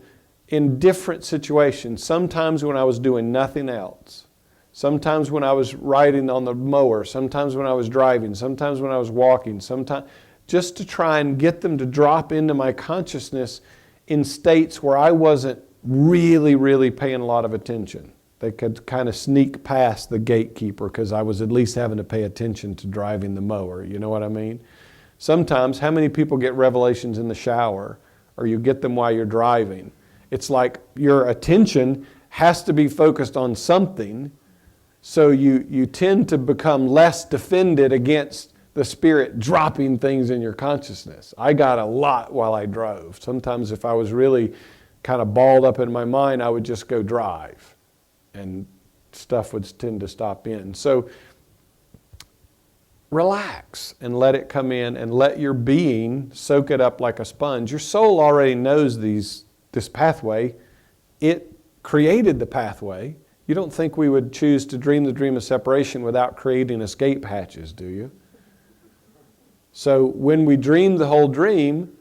in different situations. Sometimes when I was doing nothing else. Sometimes when I was riding on the mower. Sometimes when I was driving. Sometimes when I was walking. Sometimes just to try and get them to drop into my consciousness in states where I wasn't really paying a lot of attention. They could kind of sneak past the gatekeeper because I was at least having to pay attention to driving the mower. You know what I mean? Sometimes, how many people get revelations in the shower, or you get them while you're driving? It's like your attention has to be focused on something, so you tend to become less defended against the Spirit dropping things in your consciousness. I got a lot while I drove. Sometimes if I was really kind of balled up in my mind, I would just go drive, and stuff would tend to stop in. So relax and let it come in and let your being soak it up like a sponge. Your soul already knows this pathway. It created the pathway. You don't think we would choose to dream the dream of separation without creating escape hatches, do you? So when we dreamed the whole dream,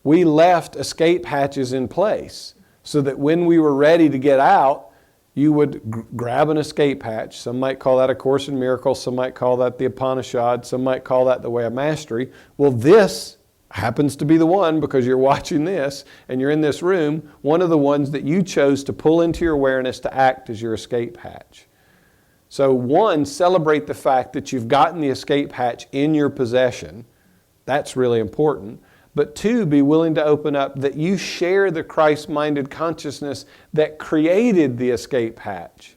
we left escape hatches in place so that when we were ready to get out, you would grab an escape hatch. Some might call that A Course in Miracles. Some might call that the Upanishad. Some might call that the Way of Mastery. Well, this happens to be the one because you're watching this and you're in this room, one of the ones that you chose to pull into your awareness to act as your escape hatch. So one, celebrate the fact that you've gotten the escape hatch in your possession. That's really important. But two, be willing to open up that you share the Christ-minded consciousness that created the escape hatch.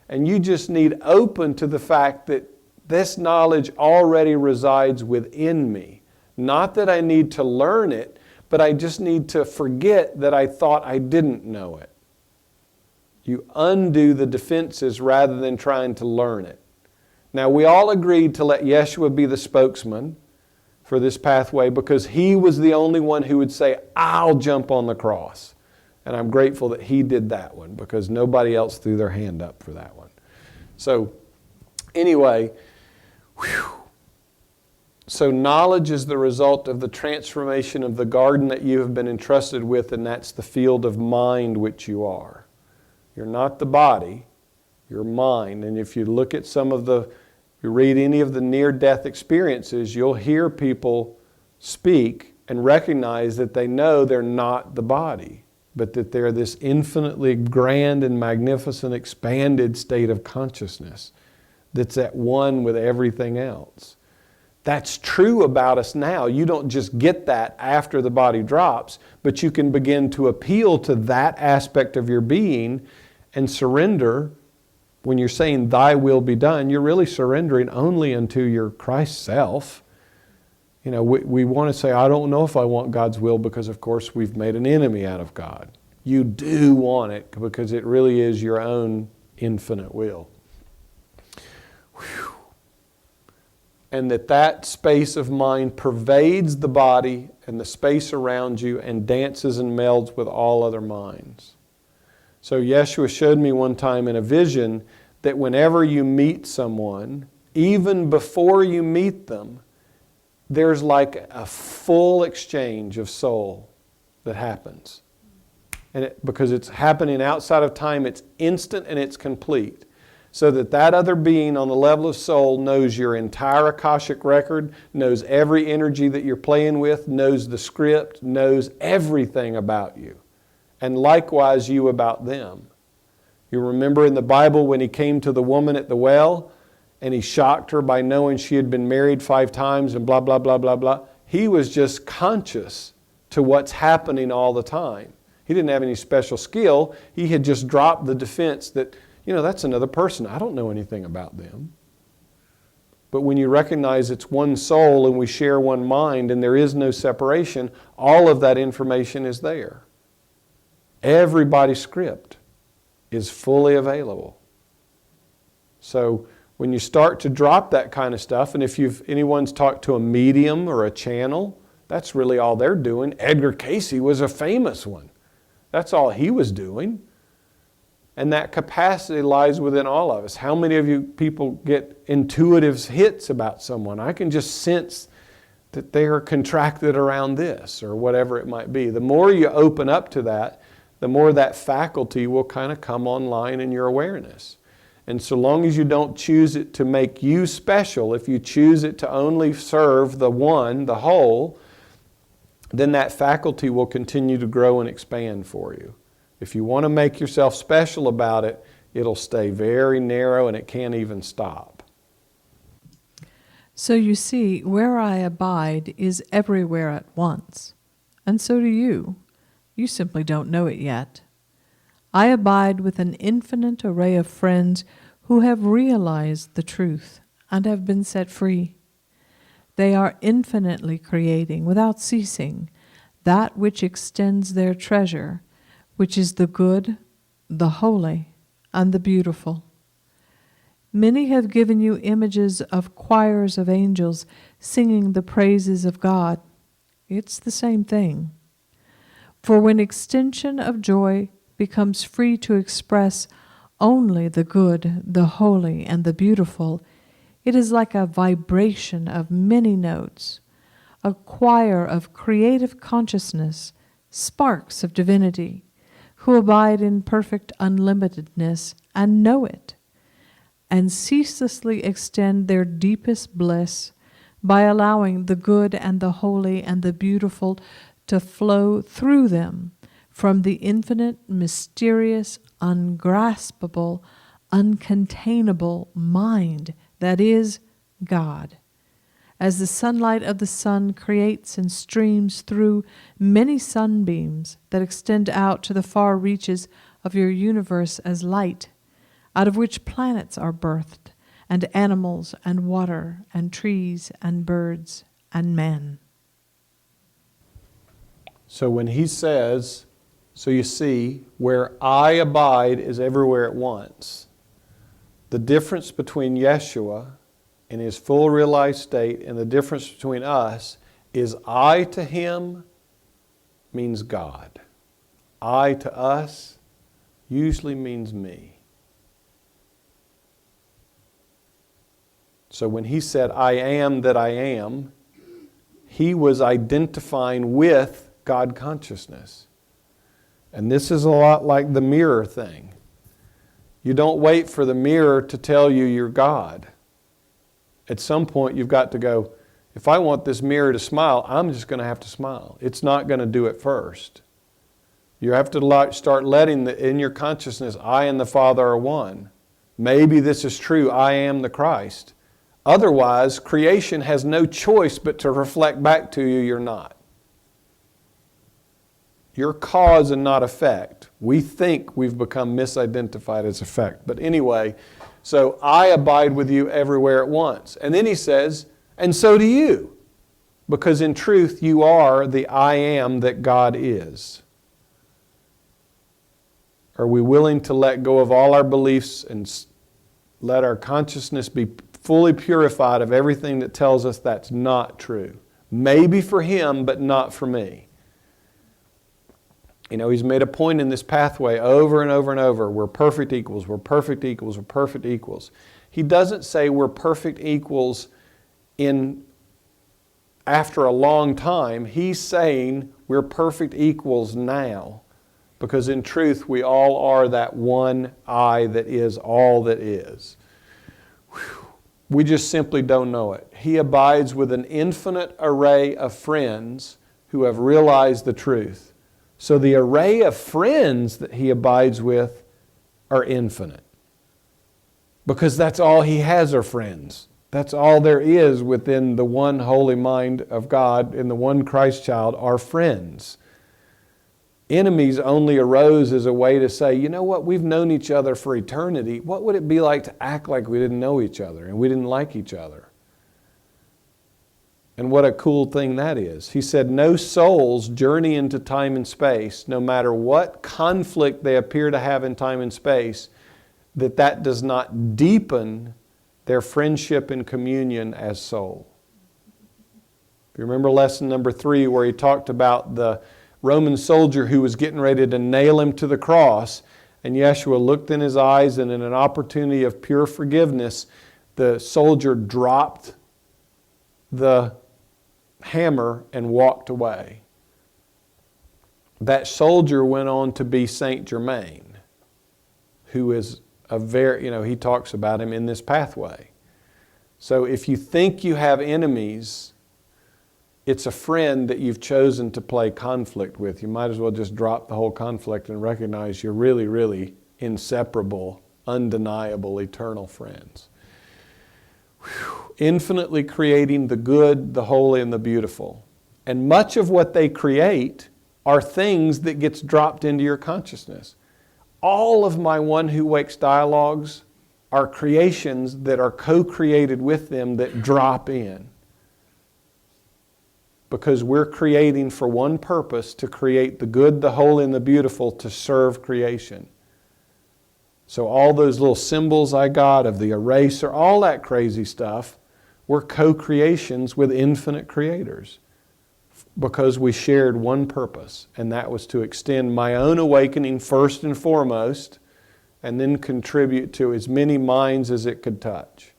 And you just need open to the fact that this knowledge already resides within me. Not that I need to learn it, but I just need to forget that I thought I didn't know it. You undo the defenses rather than trying to learn it. Now, we all agreed to let Jeshua be the spokesman for this pathway because he was the only one who would say, I'll jump on the cross. And I'm grateful that he did that one because nobody else threw their hand up for that one. So anyway, so knowledge is the result of the transformation of the garden that you have been entrusted with, and that's the field of mind which you are. You're not the body, you're mind. And if you look at you read any of the near-death experiences, you'll hear people speak and recognize that they know they're not the body, but that they're this infinitely grand and magnificent expanded state of consciousness that's at one with everything else. That's true about us now. You don't just get that after the body drops, but you can begin to appeal to that aspect of your being and surrender. When you're saying, thy will be done, you're really surrendering only unto your Christ self. You know, we want to say, I don't know if I want God's will because, of course, we've made an enemy out of God. You do want it because it really is your own infinite will. Whew. And that space of mind pervades the body and the space around you and dances and melds with all other minds. So Jeshua showed me one time in a vision that whenever you meet someone, even before you meet them, there's like a full exchange of soul that happens. And because it's happening outside of time, it's instant and it's complete. So that other being on the level of soul knows your entire Akashic record, knows every energy that you're playing with, knows the script, knows everything about you. And likewise you about them. You remember in the Bible when he came to the woman at the well and he shocked her by knowing she had been married 5 times and blah, blah, blah, blah, blah. He was just conscious to what's happening all the time. He didn't have any special skill. He had just dropped the defense that, that's another person. I don't know anything about them. But when you recognize it's one soul and we share one mind and there is no separation, all of that information is there. Everybody's script is fully available. So when you start to drop that kind of stuff, and if anyone's talked to a medium or a channel, that's really all they're doing. Edgar Cayce was a famous one. That's all he was doing. And that capacity lies within all of us. How many of you people get intuitive hits about someone? I can just sense that they are contracted around this or whatever it might be. The more you open up to that, the more that faculty will kind of come online in your awareness. And so long as you don't choose it to make you special, if you choose it to only serve the one, the whole, then that faculty will continue to grow and expand for you. If you want to make yourself special about it, it'll stay very narrow and it can't even stop. So you see, where I abide is everywhere at once, and so do you. You simply don't know it yet. I abide with an infinite array of friends who have realized the truth and have been set free. They are infinitely creating, without ceasing, that which extends their treasure, which is the good, the holy, and the beautiful. Many have given you images of choirs of angels singing the praises of God. It's the same thing. For when extension of joy becomes free to express only the good, the holy, and the beautiful, it is like a vibration of many notes, a choir of creative consciousness, sparks of divinity, who abide in perfect unlimitedness and know it, and ceaselessly extend their deepest bliss by allowing the good and the holy and the beautiful to flow through them from the infinite, mysterious, ungraspable, uncontainable mind that is God. As the sunlight of the sun creates and streams through many sunbeams that extend out to the far reaches of your universe as light, out of which planets are birthed, and animals and water and trees and birds and men. So when he says, so you see, where I abide is everywhere at once. The difference between Jeshua in his full realized state and the difference between us is I to him means God. I to us usually means me. So when he said, I am that I am, he was identifying with God consciousness. And this is a lot like the mirror thing. You don't wait for the mirror to tell you you're God. At some point you've got to go, if I want this mirror to smile, I'm just going to have to smile. It's not going to do it first. You have to start letting in your consciousness, I and the Father are one. Maybe this is true, I am the Christ. Otherwise, creation has no choice but to reflect back to you, you're not. You're cause and not effect. We think we've become misidentified as effect. But anyway, so I abide with you everywhere at once. And then he says, and so do you. Because in truth, you are the I am that God is. Are we willing to let go of all our beliefs and let our consciousness be fully purified of everything that tells us that's not true? Maybe for him, but not for me. You know, he's made a point in this pathway over and over and over. We're perfect equals, we're perfect equals, we're perfect equals. He doesn't say we're perfect equals after a long time. He's saying we're perfect equals now. Because in truth, we all are that one I that is all that is. Whew. We just simply don't know it. He abides with an infinite array of friends who have realized the truth. So the array of friends that he abides with are infinite. Because that's all he has are friends. That's all there is within the one holy mind of God in the one Christ child are friends. Enemies only arose as a way to say, you know what, we've known each other for eternity. What would it be like to act like we didn't know each other and we didn't like each other? And what a cool thing that is. He said, no souls journey into time and space, no matter what conflict they appear to have in time and space, that does not deepen their friendship and communion as soul. If you remember lesson number 3 where he talked about the Roman soldier who was getting ready to nail him to the cross, and Jeshua looked in his eyes, and in an opportunity of pure forgiveness, the soldier dropped the hammer and walked away. That soldier went on to be Saint Germain, who is he talks about him in this pathway. So if you think you have enemies, it's a friend that you've chosen to play conflict with. You might as well just drop the whole conflict and recognize you're really, really inseparable, undeniable, eternal friends. Whew. Infinitely creating the good, the holy, and the beautiful. And much of what they create are things that gets dropped into your consciousness. All of my One Who Wakes dialogues are creations that are co-created with them that drop in. Because we're creating for one purpose, to create the good, the holy, and the beautiful to serve creation. So all those little symbols I got of the eraser, all that crazy stuff, were co-creations with infinite creators because we shared one purpose, and that was to extend my own awakening first and foremost, and then contribute to as many minds as it could touch.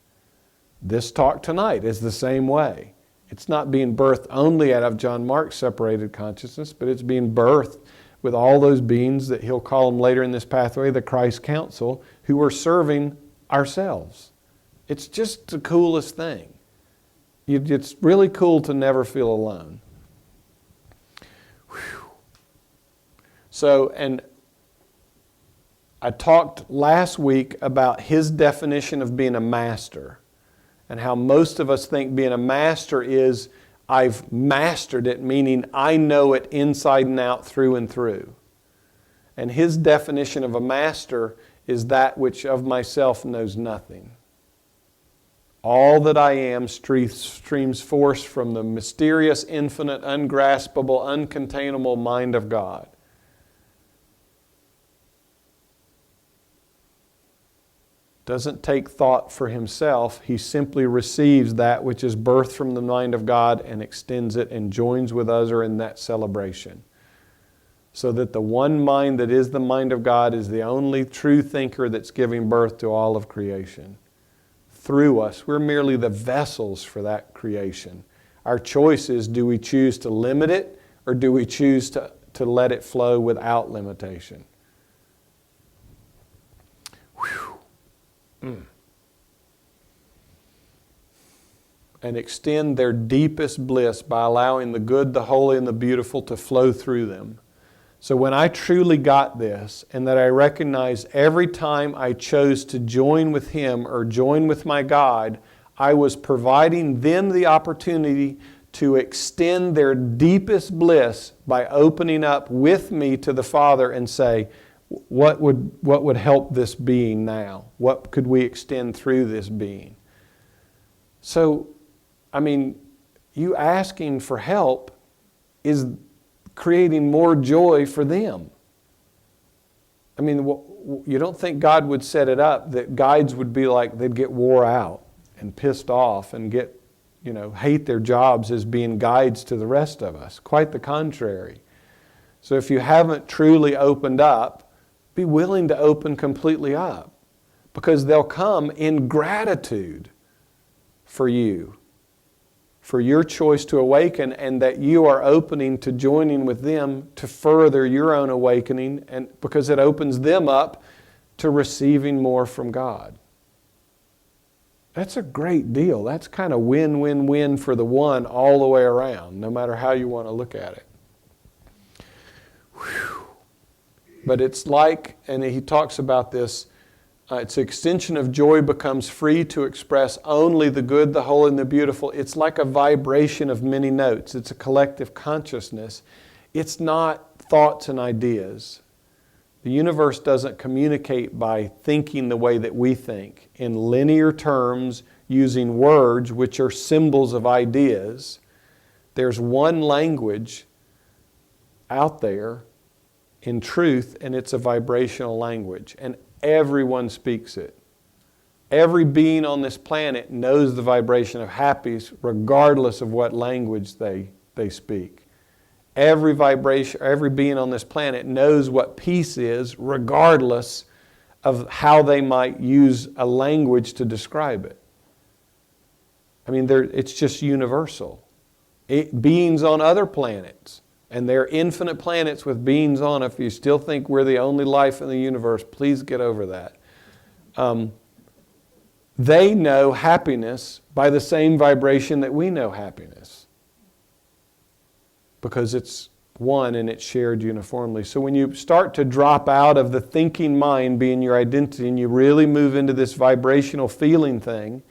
This talk tonight is the same way. It's not being birthed only out of John Mark's separated consciousness, but it's being birthed with all those beings that he'll call them later in this pathway, the Christ Council, who are serving ourselves. It's just the coolest thing. It's really cool to never feel alone. Whew. So, and I talked last week about his definition of being a master, and how most of us think being a master is, I've mastered it, meaning I know it inside and out, through and through. And his definition of a master is that which of myself knows nothing. All that I am streams forth from the mysterious, infinite, ungraspable, uncontainable mind of God. Doesn't take thought for himself. He simply receives that which is birthed from the mind of God and extends it and joins with us in that celebration. So that the one mind that is the mind of God is the only true thinker that's giving birth to all of creation. Through us, we're merely the vessels for that creation. Our choice is, do we choose to limit it, or do we choose to let it flow without limitation? And extend their deepest bliss by allowing the good, the holy, and the beautiful to flow through them. So when I truly got this, and that I recognized every time I chose to join with Him or join with my God, I was providing them the opportunity to extend their deepest bliss by opening up with me to the Father and say, what would help this being now? What could we extend through this being? So, I mean, you asking for help is creating more joy for them. I mean, you don't think God would set it up that guides would be like they'd get wore out and pissed off and get, hate their jobs as being guides to the rest of us. Quite the contrary. So if you haven't truly opened up, be willing to open completely up, because they'll come in gratitude for you, for your choice to awaken, and that you are opening to joining with them to further your own awakening, and because it opens them up to receiving more from God. That's a great deal. That's kind of win-win-win for the one all the way around, no matter how you want to look at it. Whew. But it's like, and he talks about this, its extension of joy becomes free to express only the good, the holy, and the beautiful. It's like a vibration of many notes. It's a collective consciousness. It's not thoughts and ideas. The universe doesn't communicate by thinking the way that we think, in linear terms, using words which are symbols of ideas. There's one language out there in truth, and it's a vibrational language, and everyone speaks it. Every being on this planet knows the vibration of happiness regardless of what language they speak. Every being on this planet knows what peace is regardless of how they might use a language to describe it. I mean, it's just universal. Beings on other planets, and there are infinite planets with beings on. If you still think we're the only life in the universe, please get over that. They know happiness by the same vibration that we know happiness, because it's one and it's shared uniformly. So when you start to drop out of the thinking mind being your identity and you really move into this vibrational feeling thing,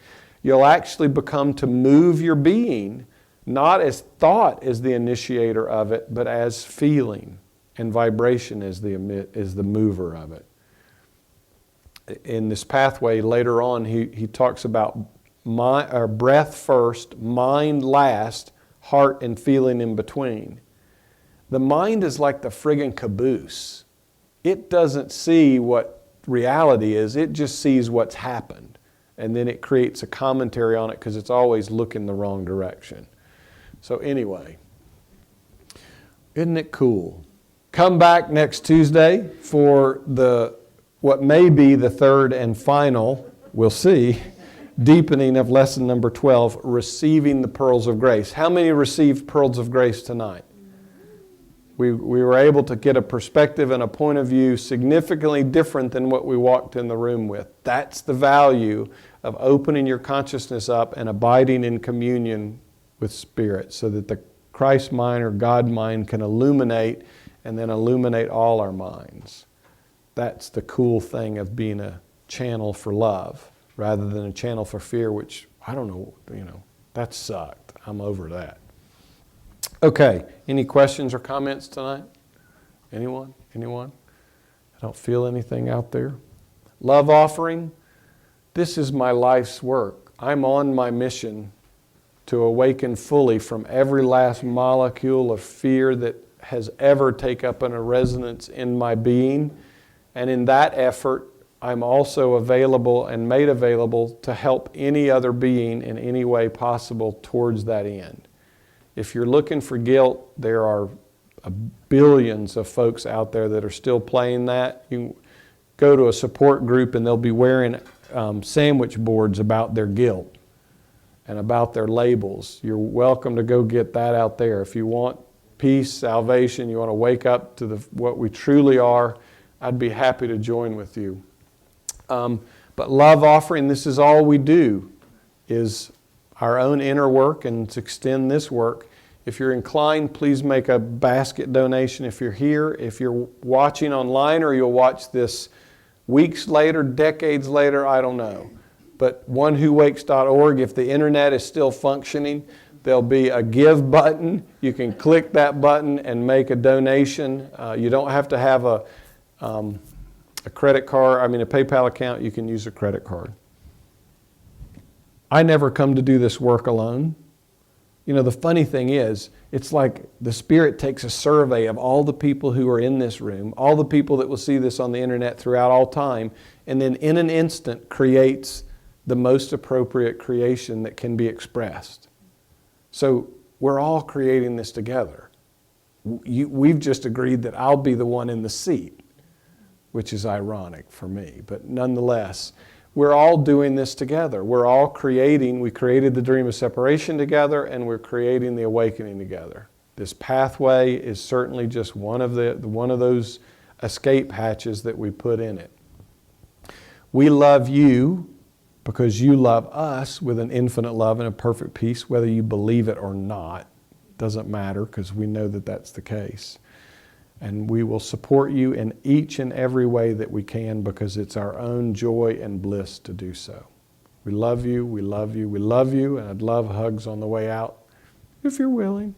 you'll actually become to move your being not as thought as the initiator of it, but as feeling, and vibration as the mover of it. In this pathway later on, he talks about breath first, mind last, heart and feeling in between. The mind is like the friggin' caboose. It doesn't see what reality is it just sees what's happened. And then it creates a commentary on it because it's always looking the wrong direction. So anyway, isn't it cool? Come back next Tuesday for what may be the third and final, we'll see, deepening of lesson number 12, receiving the pearls of grace. How many received pearls of grace tonight? We were able to get a perspective and a point of view significantly different than what we walked in the room with. That's the value of opening your consciousness up and abiding in communion with Spirit so that the Christ mind or God mind can illuminate and then illuminate all our minds. That's the cool thing of being a channel for love rather than a channel for fear, which, I don't know, that sucked. I'm over that. Okay, any questions or comments tonight? Anyone? I don't feel anything out there. Love offering. This is my life's work. I'm on my mission to awaken fully from every last molecule of fear that has ever taken up a resonance in my being. And in that effort, I'm also available and made available to help any other being in any way possible towards that end. If you're looking for guilt, there are billions of folks out there that are still playing that. You go to a support group and they'll be wearing sandwich boards about their guilt and about their labels. You're welcome to go get that out there. If you want peace, salvation, you want to wake up to what we truly are, I'd be happy to join with you. But love offering, this is all we do, is our own inner work and to extend this work. If you're inclined, please make a basket donation if you're here. If you're watching online or you'll watch this weeks later, decades later, I don't know. But onewhowakes.org, if the internet is still functioning, there'll be a give button. You can click that button and make a donation. You don't have to have a credit card, a PayPal account. You can use a credit card. I never come to do this work alone. The funny thing is, it's like the Spirit takes a survey of all the people who are in this room, all the people that will see this on the internet throughout all time, and then in an instant creates the most appropriate creation that can be expressed. So we're all creating this together. We've just agreed that I'll be the one in the seat, which is ironic for me, but nonetheless, we're all doing this together. We're all creating. We created the dream of separation together, and we're creating the awakening together. This pathway is certainly just one of those escape hatches that we put in it. We love you because you love us with an infinite love and a perfect peace, whether you believe it or not. Doesn't matter because we know that that's the case. And we will support you in each and every way that we can because it's our own joy and bliss to do so. We love you, we love you, we love you, and I'd love hugs on the way out if you're willing.